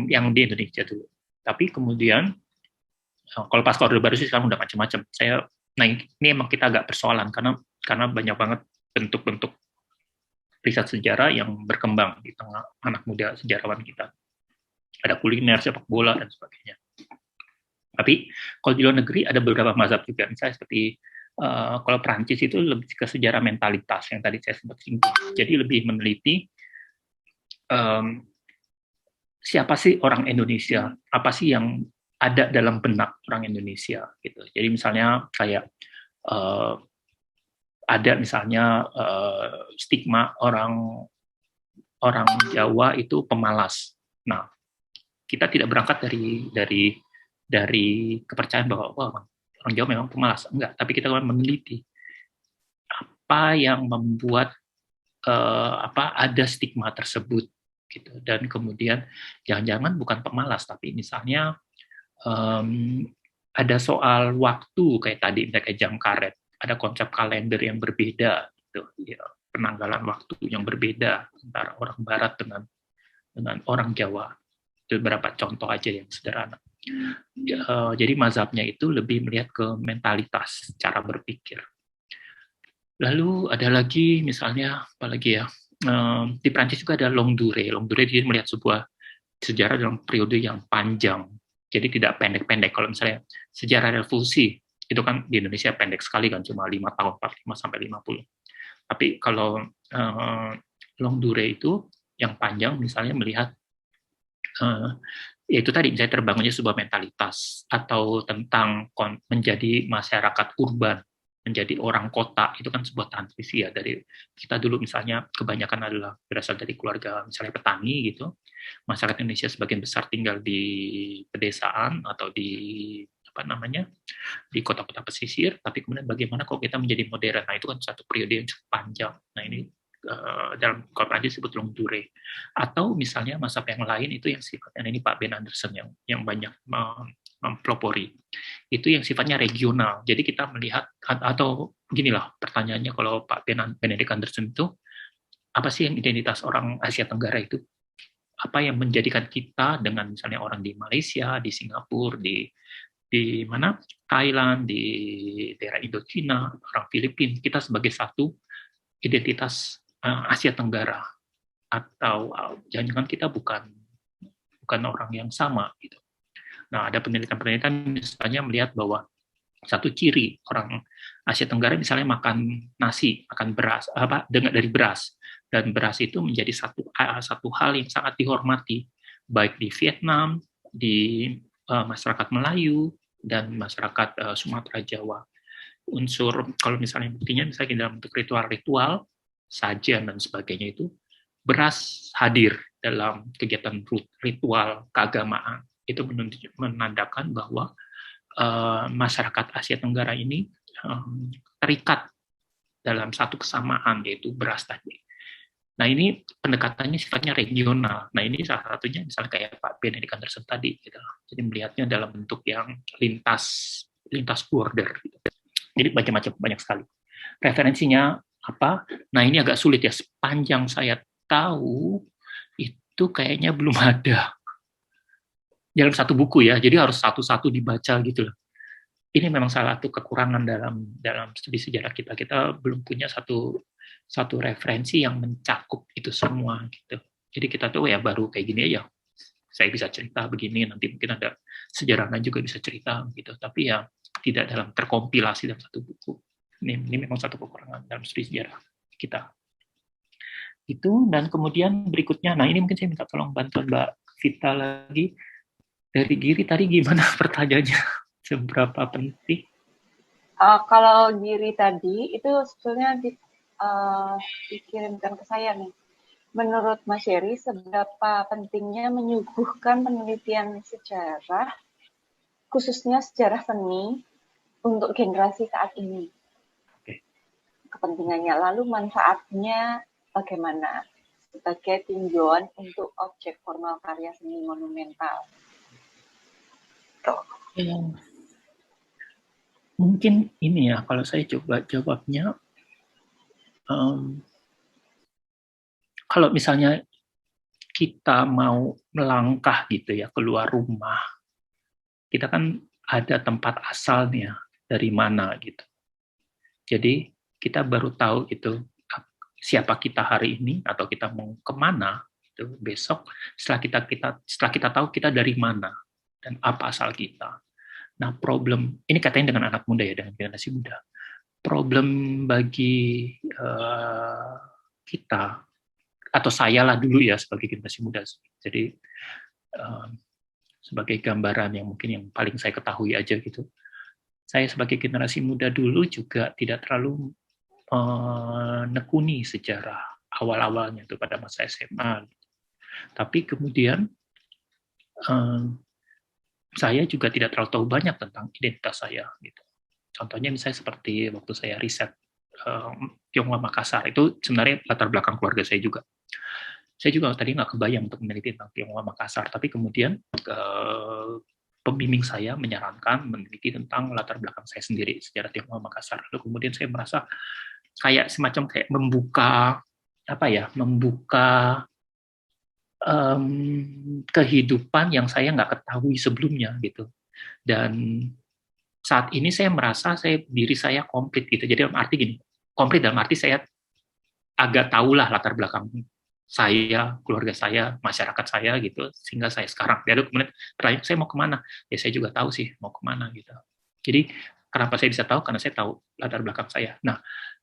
yang di Indonesia dulu. Tapi kemudian kalau pas Orde Baru sih sekarang udah macam-macam. Nah ini emang kita agak persoalan karena banyak banget bentuk-bentuk riset sejarah yang berkembang di tengah anak muda sejarawan kita. Ada kuliner, sepak bola dan sebagainya. Tapi kalau di luar negeri ada beberapa mazhab juga, misalnya seperti kalau Prancis itu lebih ke sejarah mentalitas yang tadi saya sempat singgung. Jadi lebih meneliti siapa sih orang Indonesia, apa sih yang ada dalam benak orang Indonesia gitu. Jadi misalnya kayak ada misalnya stigma orang Jawa itu pemalas. Nah, kita tidak berangkat dari kepercayaan bahwa orang Jawa memang pemalas, enggak, tapi kita meneliti apa yang membuat ada stigma tersebut gitu. Dan kemudian jangan-jangan bukan pemalas, tapi misalnya ada soal waktu kayak tadi, misalnya kayak jam karet, ada konsep kalender yang berbeda gitu, ya, penanggalan waktu yang berbeda antara orang Barat dengan orang Jawa. Itu beberapa contoh aja yang sederhana. Jadi mazhabnya itu lebih melihat ke mentalitas, cara berpikir. Lalu ada lagi misalnya apalagi ya, di Prancis juga ada longue durée. Longue durée dia melihat sebuah sejarah dalam periode yang panjang, jadi tidak pendek-pendek. Kalau misalnya sejarah revolusi itu kan di Indonesia pendek sekali kan, cuma 5 tahun, 45 sampai 50. Tapi kalau longue durée itu yang panjang, misalnya melihat yaitu tadi misalnya terbangunnya sebuah mentalitas atau tentang menjadi masyarakat urban, menjadi orang kota, itu kan sebuah transisi ya. Dari kita dulu misalnya kebanyakan adalah berasal dari keluarga misalnya petani gitu, masyarakat Indonesia sebagian besar tinggal di pedesaan atau di di kota-kota pesisir, tapi kemudian bagaimana kalau kita menjadi modern. Nah itu kan satu periode yang cukup panjang. Nah ini dalam kalau Prancis disebut longue durée. Atau misalnya mazhab yang lain itu yang sifatnya, ini Pak Ben Anderson yang banyak mempelopori, itu yang sifatnya regional. Jadi kita melihat, atau ginilah pertanyaannya, kalau Pak Benedict Anderson itu apa sih yang identitas orang Asia Tenggara itu, apa yang menjadikan kita dengan misalnya orang di Malaysia, di Singapura, di di mana Thailand, di daerah Indochina, orang Filipina, kita sebagai satu identitas Asia Tenggara, atau jangan-jangan kita bukan orang yang sama gitu. Nah, ada penelitian misalnya melihat bahwa satu ciri orang Asia Tenggara misalnya makan nasi, makan beras, dari beras, dan beras itu menjadi satu hal yang sangat dihormati baik di Vietnam, di masyarakat Melayu, dan masyarakat Sumatera Jawa. Unsur kalau misalnya buktinya misalnya dalam bentuk ritual-ritual, sajian dan sebagainya itu beras hadir dalam kegiatan ritual keagamaan. Itu menandakan bahwa masyarakat Asia Tenggara ini terikat dalam satu kesamaan, yaitu beras tadi. Nah, ini pendekatannya sifatnya regional. Nah, ini salah satunya misalnya kayak Pak Benedict Anderson tadi gitu. Jadi melihatnya dalam bentuk yang lintas border gitu. Jadi macam-macam, banyak sekali. Referensinya apa? Nah, ini agak sulit ya. Sepanjang saya tahu itu kayaknya belum ada dalam satu buku ya. Jadi harus satu-satu dibaca gitu loh. Ini memang salah satu kekurangan dalam studi sejarah kita. Kita belum punya satu referensi yang mencakup itu semua gitu. Jadi kita tahu ya baru kayak gini aja. Saya bisa cerita begini, nanti mungkin ada sejarah lain juga bisa cerita gitu. Tapi ya tidak dalam terkompilasi dalam satu buku. Ini memang satu kekurangan dalam studi sejarah kita. Itu, dan kemudian berikutnya, nah ini mungkin saya minta tolong bantuan Mbak Vita lagi. Dari Giri tadi gimana pertanyaannya? Seberapa penting?
Kalau Giri tadi itu sebetulnya dikirimkan ke saya nih. Menurut Mas Heri, seberapa pentingnya menyuguhkan penelitian sejarah, khususnya sejarah seni, untuk generasi saat ini?
Oke.
Kepentingannya, lalu manfaatnya bagaimana sebagai tinjauan untuk objek formal karya seni monumental?
Mungkin ini ya, kalau saya coba jawabnya, kalau misalnya kita mau melangkah gitu ya, keluar rumah, kita kan ada tempat asalnya, dari mana gitu. Jadi kita baru tahu itu siapa kita hari ini, atau kita mau kemana itu besok, setelah kita tahu kita dari mana dan apa asal kita. Nah, problem ini katanya dengan anak muda ya, dengan generasi muda. Problem bagi kita, atau saya lah dulu ya sebagai generasi muda. Jadi sebagai gambaran yang mungkin yang paling saya ketahui aja gitu. Saya sebagai generasi muda dulu juga tidak terlalu menekuni sejarah awal-awalnya itu pada masa SMA. Tapi kemudian saya juga tidak terlalu tahu banyak tentang identitas saya gitu. Contohnya misalnya seperti waktu saya riset Tionghoa Makassar, itu sebenarnya latar belakang keluarga saya juga. Saya juga tadi nggak kebayang untuk meneliti tentang Tionghoa Makassar, tapi kemudian pembimbing saya menyarankan meneliti tentang latar belakang saya sendiri, sejarah Tionghoa Makassar. Lalu kemudian saya merasa kayak semacam kayak membuka kehidupan yang saya nggak ketahui sebelumnya gitu. Dan saat ini saya merasa diri saya komplit gitu. Jadi dalam arti gini, komplit dalam arti saya agak tahulah latar belakang saya, keluarga saya, masyarakat saya gitu, sehingga saya sekarang. Lalu kemudian pertanyaan saya mau kemana? Ya saya juga tahu sih mau kemana gitu. Jadi kenapa saya bisa tahu? Karena saya tahu latar belakang saya. Nah,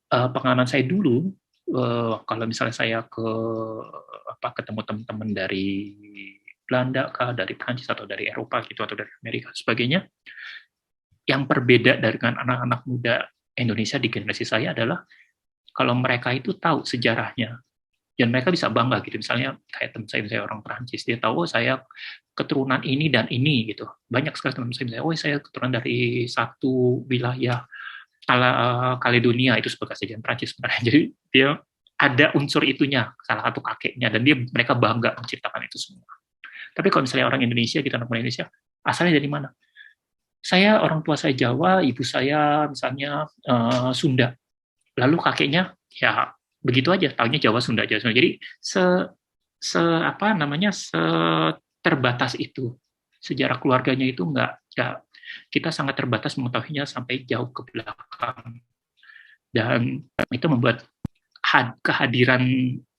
pengalaman saya dulu, kalau misalnya saya ketemu teman-teman dari Belanda, dari Prancis atau dari Eropa gitu, atau dari Amerika sebagainya, yang berbeda dengan anak-anak muda Indonesia di generasi saya adalah kalau mereka itu tahu sejarahnya dan mereka bisa bangga gitu. Misalnya kayak teman saya misalnya orang Prancis, dia tahu saya keturunan ini dan ini gitu. Banyak sekali teman saya misalnya, saya keturunan dari satu wilayah Kaledonia, itu sebagai sejarah Prancis sebenarnya. Jadi dia ada unsur itunya, salah satu kakeknya, dan mereka bangga menciptakan itu semua. Tapi kalau misalnya orang Indonesia, kita anak Indonesia, asalnya dari mana? Saya, orang tua saya Jawa, ibu saya misalnya Sunda. Lalu kakeknya ya begitu aja, tahunya Jawa, Sunda. Jadi terbatas itu. Sejarah keluarganya itu nggak kita sangat terbatas mengetahuinya sampai jauh ke belakang. Dan itu membuat kehadiran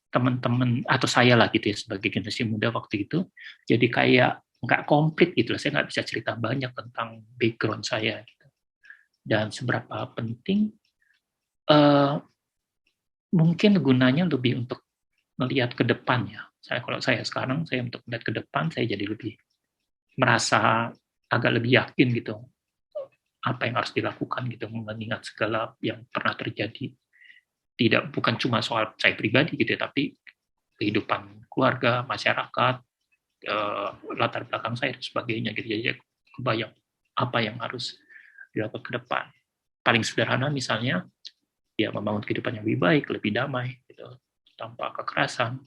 teman-teman atau saya lah gitu ya sebagai generasi muda waktu itu jadi kayak nggak komplit gitu lah. Saya nggak bisa cerita banyak tentang background saya gitu. Dan seberapa penting mungkin gunanya lebih untuk melihat ke depan ya. Kalau saya sekarang saya untuk melihat ke depan saya jadi lebih merasa agak lebih yakin gitu apa yang harus dilakukan gitu mengingat segala yang pernah terjadi. Bukan cuma soal saya pribadi gitu ya, tapi kehidupan keluarga, masyarakat, latar belakang saya dan sebagainya gitu. Jadi kebayang apa yang harus dilakukan ke depan. Paling sederhana misalnya ya membangun kehidupan yang lebih baik, lebih damai gitu, tanpa kekerasan.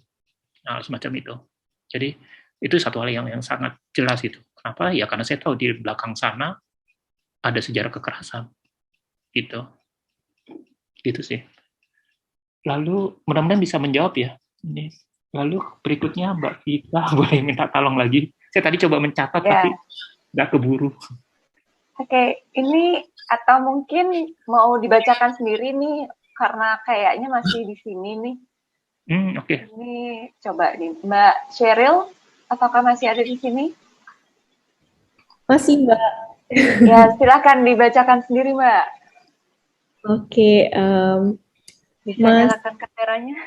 Nah, semacam itu. Jadi itu satu hal yang sangat jelas gitu. Kenapa? Ya karena saya tahu di belakang sana ada sejarah kekerasan. Gitu. Gitu sih. Lalu mudah-mudahan bisa menjawab ya. Ini. Lalu berikutnya Mbak Vita boleh minta tolong lagi. Saya tadi coba mencatat tapi nggak keburu.
Oke, ini atau mungkin mau dibacakan sendiri nih karena kayaknya masih di sini nih.
Oke.
Ini coba nih Mbak Cheryl, apakah masih ada di sini?
Masih Mbak.
Ya silakan dibacakan sendiri Mbak.
Oke.
Bisa nyalakan kameranya.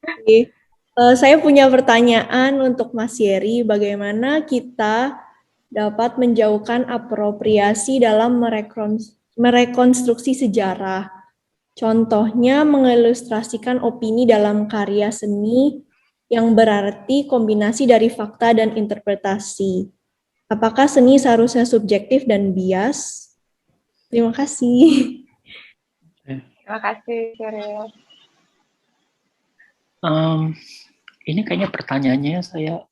Oke. Saya punya pertanyaan untuk Mas Yeri, bagaimana kita dapat menjauhkan apropriasi dalam merekonstruksi sejarah. Contohnya mengilustrasikan opini dalam karya seni yang berarti kombinasi dari fakta dan interpretasi. Apakah seni seharusnya subjektif dan bias? Terima kasih.
Terima kasih, Cheryl.
Ini kayaknya pertanyaannya saya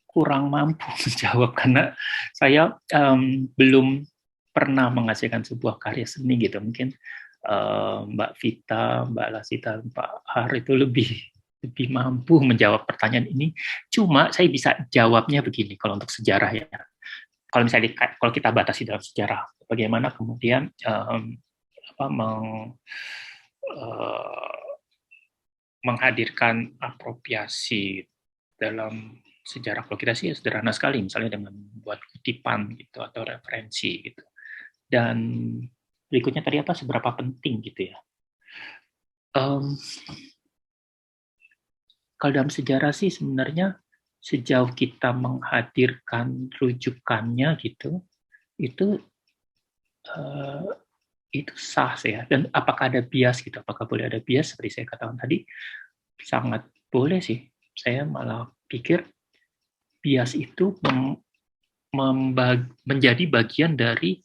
kurang mampu menjawab karena saya belum pernah menghasilkan sebuah karya seni gitu. Mungkin Mbak Vita, Mbak Lasita, Pak Har itu lebih mampu menjawab pertanyaan ini. Cuma saya bisa jawabnya begini kalau untuk sejarah ya. Kalau misalnya kalau kita batasi dalam sejarah, bagaimana kemudian menghadirkan apropriasi dalam sejarah. Kalau kita sih sederhana sekali, misalnya dengan buat kutipan gitu atau referensi gitu. Dan berikutnya tadi apa seberapa penting gitu ya. Kalau dalam sejarah sih sebenarnya sejauh kita menghadirkan rujukannya gitu, itu sah ya. Dan apakah ada bias gitu? Apakah boleh ada bias? Seperti saya katakan tadi, sangat boleh sih. Saya malah pikir bias itu menjadi bagian dari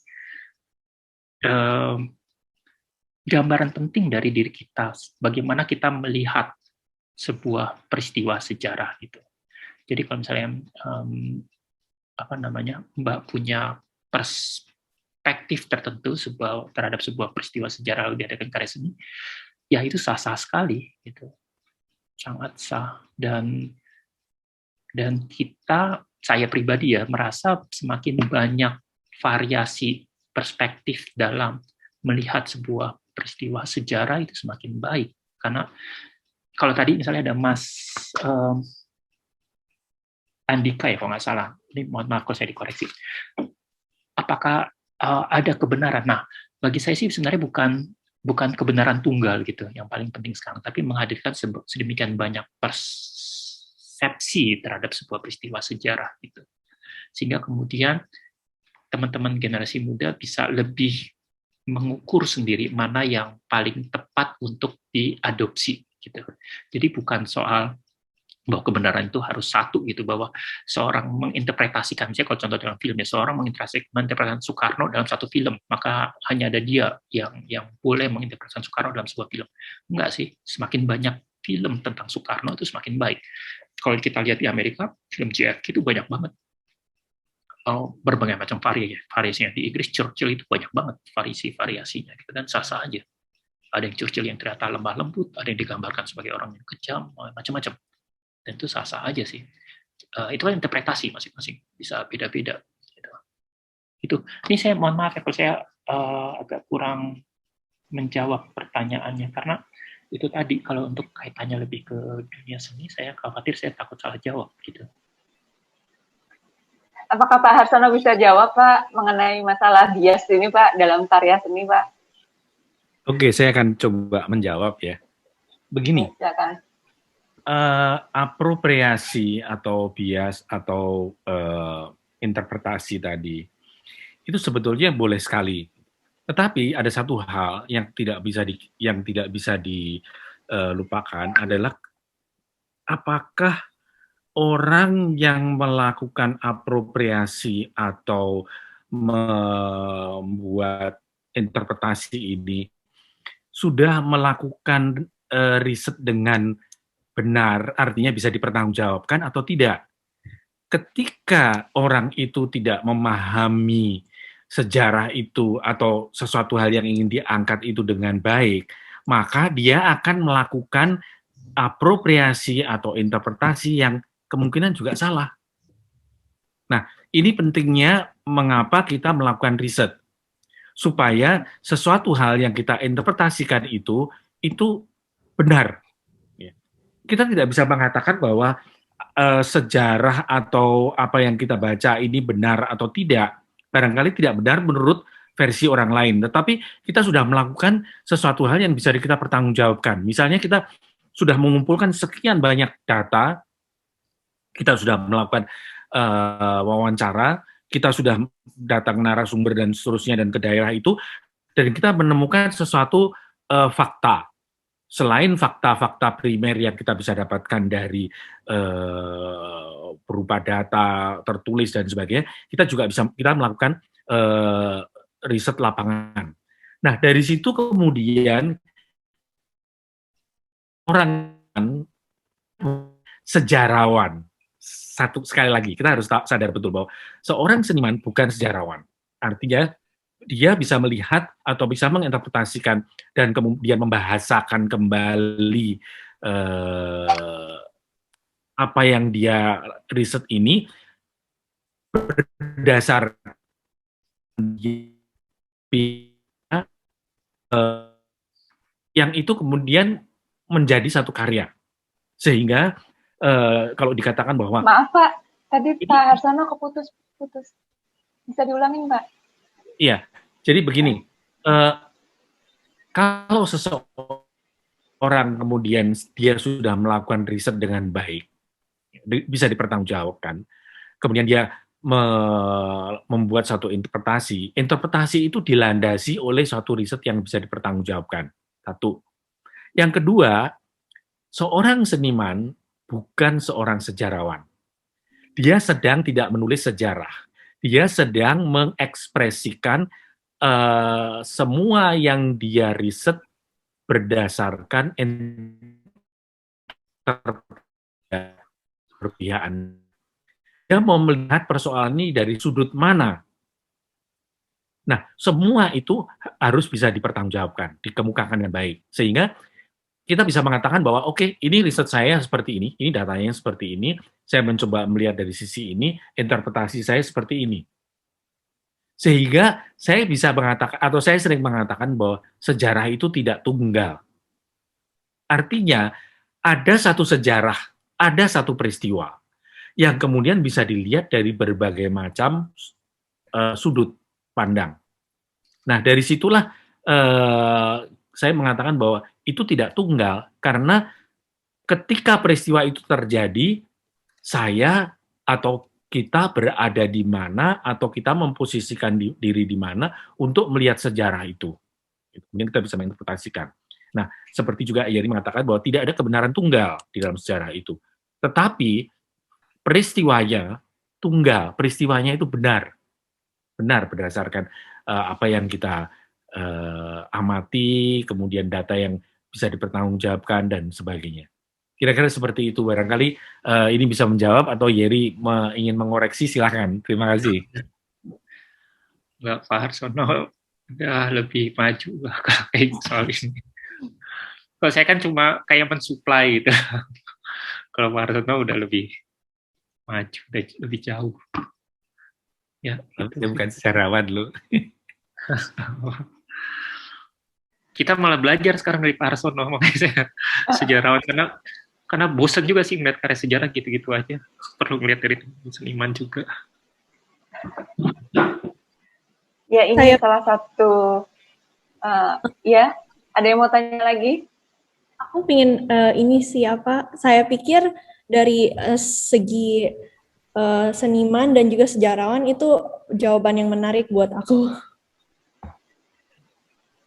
gambaran penting dari diri kita. Bagaimana kita melihat sebuah peristiwa sejarah gitu. Jadi kalau misalnya Mbak punya perspektif tertentu terhadap sebuah peristiwa sejarah yang diadakan karya seni, ya itu sah-sah sekali gitu. Sangat sah dan saya pribadi ya merasa semakin banyak variasi perspektif dalam melihat sebuah peristiwa sejarah itu semakin baik. Karena kalau tadi misalnya ada Mas Andika ya kalau nggak salah, ini mohon maaf kalau saya dikoreksi. Apakah ada kebenaran? Nah, bagi saya sih sebenarnya bukan kebenaran tunggal gitu yang paling penting sekarang, tapi menghadirkan sedemikian banyak persepsi terhadap sebuah peristiwa sejarah gitu. Sehingga kemudian teman-teman generasi muda bisa lebih mengukur sendiri mana yang paling tepat untuk diadopsi gitu. Jadi bukan soal bahwa kebenaran itu harus satu gitu, bahwa seorang menginterpretasikan, misalnya kalau contoh dalam film ya, seorang menginterpretasikan Soekarno dalam satu film, maka hanya ada dia yang boleh menginterpretasikan Soekarno dalam sebuah film. Enggak sih, semakin banyak film tentang Soekarno itu semakin baik. Kalau kita lihat di Amerika, film JFK itu banyak banget. Berbagai macam variasinya. Di Inggris Churchill itu banyak banget variasinya gitu, dan sah-sah aja. Ada yang Churchill yang ternyata lemah lembut, ada yang digambarkan sebagai orang yang kejam, macam-macam. Dan itu sah-sah aja sih. Itu kan interpretasi masing-masing, bisa beda-beda. Itu. Ini saya mohon maaf ya kalau saya agak kurang menjawab pertanyaannya, karena itu tadi kalau untuk kaitannya lebih ke dunia seni, saya khawatir saya takut salah jawab gitu.
Apakah Pak Harsono bisa jawab Pak mengenai masalah bias ini Pak dalam karya seni Pak?
Oke, saya akan coba menjawab ya. Begini,
Silakan.
apropriasi atau bias atau interpretasi tadi itu sebetulnya boleh sekali. Tetapi ada satu hal yang tidak bisa dilupakan adalah apakah orang yang melakukan apropriasi atau membuat interpretasi ini sudah melakukan riset dengan benar, artinya bisa dipertanggungjawabkan atau tidak. Ketika orang itu tidak memahami sejarah itu atau sesuatu hal yang ingin diangkat itu dengan baik, maka dia akan melakukan apropriasi atau interpretasi yang kemungkinan juga salah. Nah, ini pentingnya mengapa kita melakukan riset. Supaya sesuatu hal yang kita interpretasikan itu benar. Kita tidak bisa mengatakan bahwa sejarah atau apa yang kita baca ini benar atau tidak. Barangkali tidak benar menurut versi orang lain, tetapi kita sudah melakukan sesuatu hal yang bisa kita pertanggungjawabkan. Misalnya kita sudah mengumpulkan sekian banyak data, kita sudah melakukan wawancara, kita sudah datang narasumber dan seterusnya dan ke daerah itu, dan kita menemukan sesuatu fakta. Selain fakta-fakta primer yang kita bisa dapatkan dari berupa data tertulis dan sebagainya, kita juga bisa melakukan riset lapangan. Nah, dari situ kemudian orang sejarawan. Sekali lagi, kita harus sadar betul bahwa seorang seniman bukan sejarawan. Artinya, dia bisa melihat atau bisa menginterpretasikan dan kemudian membahasakan kembali apa yang dia riset ini berdasarkan yang itu kemudian menjadi satu karya. Sehingga kalau dikatakan bahwa...
Maaf Pak, tadi Pak Harsono keputus-putus. Bisa diulangin Pak?
Iya, jadi begini, kalau seseorang kemudian dia sudah melakukan riset dengan baik, bisa dipertanggungjawabkan, kemudian dia membuat satu interpretasi itu dilandasi oleh suatu riset yang bisa dipertanggungjawabkan. Satu. Yang kedua, seorang seniman bukan seorang sejarawan. Dia sedang tidak menulis sejarah. Dia sedang mengekspresikan semua yang dia riset berdasarkan interpretasi. Dia mau melihat persoalan ini dari sudut mana. Nah, semua itu harus bisa dipertanggungjawabkan, dikemukakan dengan baik. Sehingga kita bisa mengatakan bahwa oke, ini riset saya seperti ini datanya seperti ini, saya mencoba melihat dari sisi ini, interpretasi saya seperti ini. Sehingga saya bisa mengatakan, atau saya sering mengatakan bahwa sejarah itu tidak tunggal. Artinya, ada satu sejarah, ada satu peristiwa, yang kemudian bisa dilihat dari berbagai macam sudut pandang. Nah, dari situlah saya mengatakan bahwa itu tidak tunggal, karena ketika peristiwa itu terjadi, saya atau kita berada di mana, atau kita memposisikan diri di mana untuk melihat sejarah itu. Kemudian kita bisa menginterpretasikan. Nah, seperti juga Yeri mengatakan bahwa tidak ada kebenaran tunggal di dalam sejarah itu. Tetapi peristiwanya tunggal, peristiwanya itu benar berdasarkan apa yang kita amati, kemudian data yang bisa dipertanggungjawabkan dan sebagainya. Kira-kira seperti itu. Barangkali ini bisa menjawab, atau Yeri ingin mengoreksi, silakan. Terima kasih.
Pak Harsono udah lebih maju kayak soal ini. Kalau saya kan cuma kayak mensuplai gitu. Kalau Pak Harsono udah lebih maju, udah lebih jauh. Ya,
Dia bukan sejarawan lu.
Kita malah belajar sekarang dari Pak Harsono, makanya saya sejarawan, karena bosan juga sih melihat karya sejarah gitu-gitu aja. Perlu melihat dari seniman juga.
Ya, ini salah satu, ya, ada yang mau tanya lagi?
Aku pingin ini sih saya pikir dari segi seniman dan juga sejarawan itu jawaban yang menarik buat aku.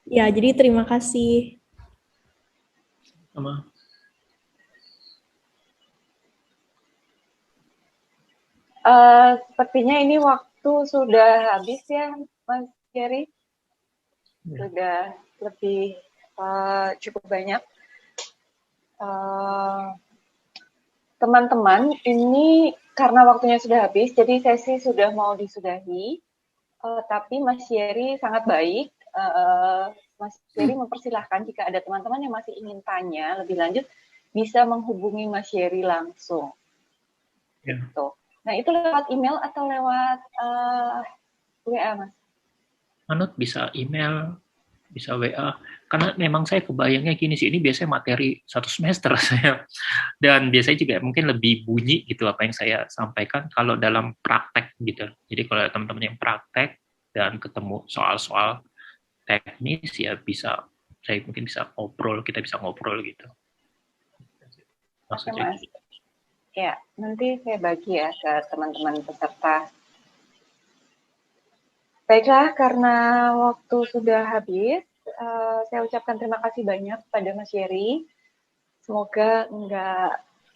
Ya, jadi terima kasih.
Sama.
Sepertinya ini waktu sudah habis ya, Mas Jerry. Sudah lebih cukup banyak. Teman-teman, ini karena waktunya sudah habis, jadi sesi sudah mau disudahi. Tapi Mas Jerry sangat baik. Mas Jerry mempersilahkan jika ada teman-teman yang masih ingin tanya lebih lanjut, bisa menghubungi Mas Jerry langsung.
Ya.
Gitu. Nah, itu lewat email atau lewat WA, Mas?
Manut bisa email, bisa WA. Karena memang saya kebayangnya gini sih, ini biasanya materi satu semester saya. Dan biasanya juga mungkin lebih bunyi gitu apa yang saya sampaikan kalau dalam praktek gitu. Jadi kalau teman-teman yang praktek dan ketemu soal-soal teknis ya bisa, saya mungkin bisa ngobrol, kita bisa ngobrol gitu.
Maksudnya Mas. Ya, nanti saya bagi ya ke teman-teman peserta. Baiklah, karena waktu sudah habis, saya ucapkan terima kasih banyak pada Mas Jerry. Semoga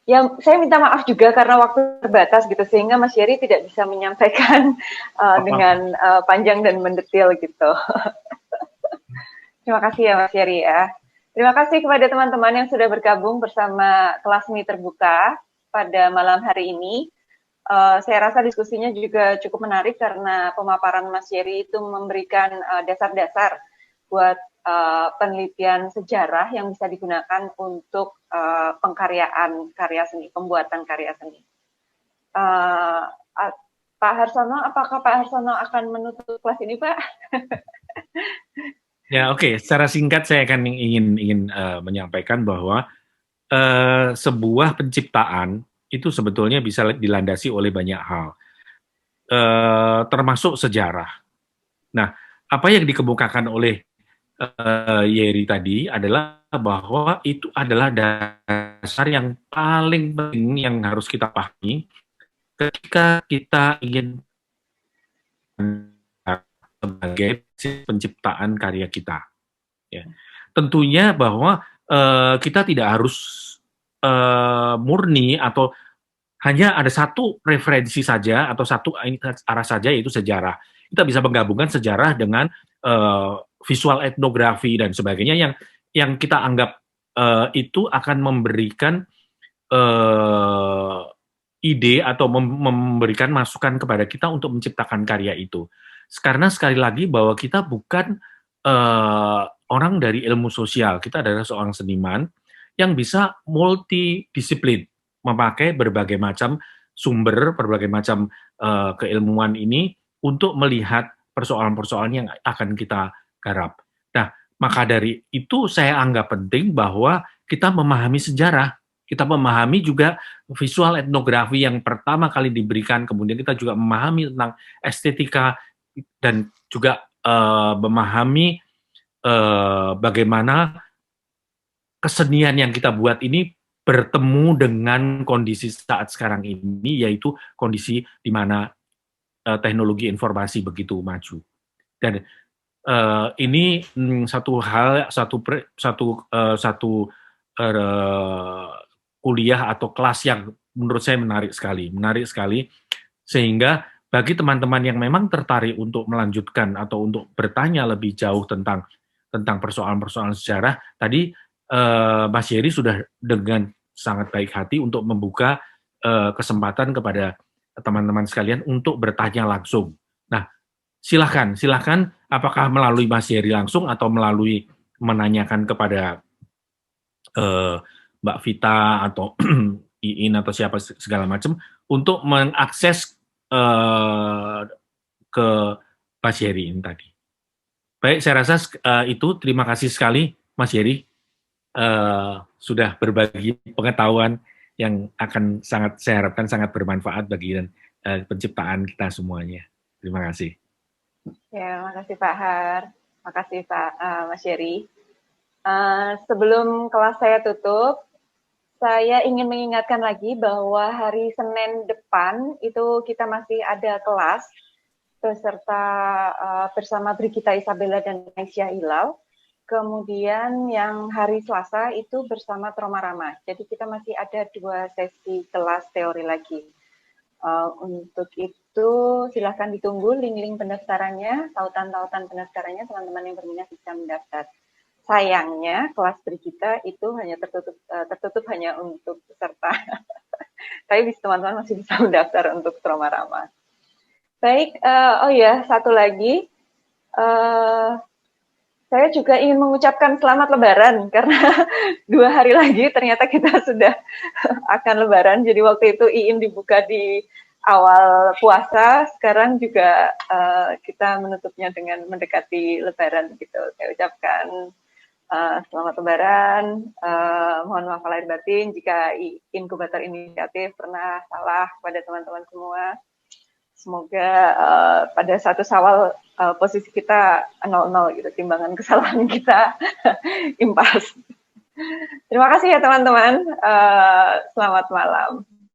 ya saya minta maaf juga karena waktu terbatas gitu, sehingga Mas Jerry tidak bisa menyampaikan dengan panjang dan mendetil gitu. Terima kasih ya Mas Jerry ya. Terima kasih kepada teman-teman yang sudah bergabung bersama kelas Mi Terbuka pada malam hari ini. Saya rasa diskusinya juga cukup menarik karena pemaparan Mas Jerry itu memberikan dasar-dasar buat penelitian sejarah yang bisa digunakan untuk pengkaryaan karya seni, pembuatan karya seni. Pak Harsono, apakah Pak Harsono akan menutup kelas ini, Pak?
Ya, oke. Secara singkat saya akan ingin menyampaikan bahwa sebuah penciptaan itu sebetulnya bisa dilandasi oleh banyak hal, termasuk sejarah. Nah, apa yang dikemukakan oleh Yeri tadi adalah bahwa itu adalah dasar yang paling penting yang harus kita pahami ketika kita ingin sebagai penciptaan karya kita. Ya. Tentunya bahwa kita tidak harus murni atau hanya ada satu referensi saja atau satu arah saja, yaitu sejarah. Kita bisa menggabungkan sejarah dengan visual etnografi dan sebagainya yang kita anggap itu akan memberikan ide atau memberikan masukan kepada kita untuk menciptakan karya itu. Karena sekali lagi bahwa kita bukan orang dari ilmu sosial, kita adalah seorang seniman yang bisa multidisiplin, memakai berbagai macam sumber, berbagai macam keilmuan ini untuk melihat persoalan-persoalan yang akan kita garap. Nah, maka dari itu saya anggap penting bahwa kita memahami sejarah, kita memahami juga visual etnografi yang pertama kali diberikan, kemudian kita juga memahami tentang estetika dan juga memahami bagaimana kesenian yang kita buat ini bertemu dengan kondisi saat sekarang ini, yaitu kondisi di mana teknologi informasi begitu maju. Dan ini satu kuliah atau kelas yang menurut saya menarik sekali, sehingga bagi teman-teman yang memang tertarik untuk melanjutkan atau untuk bertanya lebih jauh tentang persoalan-persoalan sejarah, tadi Mas Yeri sudah dengan sangat baik hati untuk membuka kesempatan kepada teman-teman sekalian untuk bertanya langsung. Nah, silahkan apakah melalui Mas Yeri langsung atau melalui menanyakan kepada Mbak Vita atau Iin atau siapa segala macam untuk mengakses ke Mas Heri ini tadi. Baik, saya rasa itu terima kasih sekali Mas Heri sudah berbagi pengetahuan yang akan saya harapkan sangat bermanfaat bagi penciptaan kita semuanya. Terima kasih.
Ya, makasih Pak Har, makasih Pak Mas Heri. Sebelum kelas saya tutup, saya ingin mengingatkan lagi bahwa hari Senin depan itu kita masih ada kelas bersama Brigita Isabella dan Aisyah Hilal. Kemudian yang hari Selasa itu bersama Trauma Rama. Jadi kita masih ada 2 sesi kelas teori lagi. Untuk itu silahkan ditunggu link-link pendaftarannya, tautan-tautan pendaftarannya, teman-teman yang berminat bisa mendaftar. Sayangnya kelas Brigita itu hanya tertutup hanya untuk peserta. Tapi teman-teman masih bisa mendaftar untuk Trauma Rama. Baik, oh ya, satu lagi, saya juga ingin mengucapkan selamat Lebaran, karena 2 hari lagi ternyata kita sudah akan Lebaran, jadi waktu itu IIN dibuka di awal puasa, sekarang juga kita menutupnya dengan mendekati Lebaran, gitu. Saya ucapkan selamat Lebaran, mohon maaf lahir batin jika inkubator inisiatif pernah salah pada teman-teman semua. Semoga pada 1 Syawal posisi kita 0-0 gitu, timbangan kesalahan kita impas. Terima kasih ya teman-teman. Selamat malam.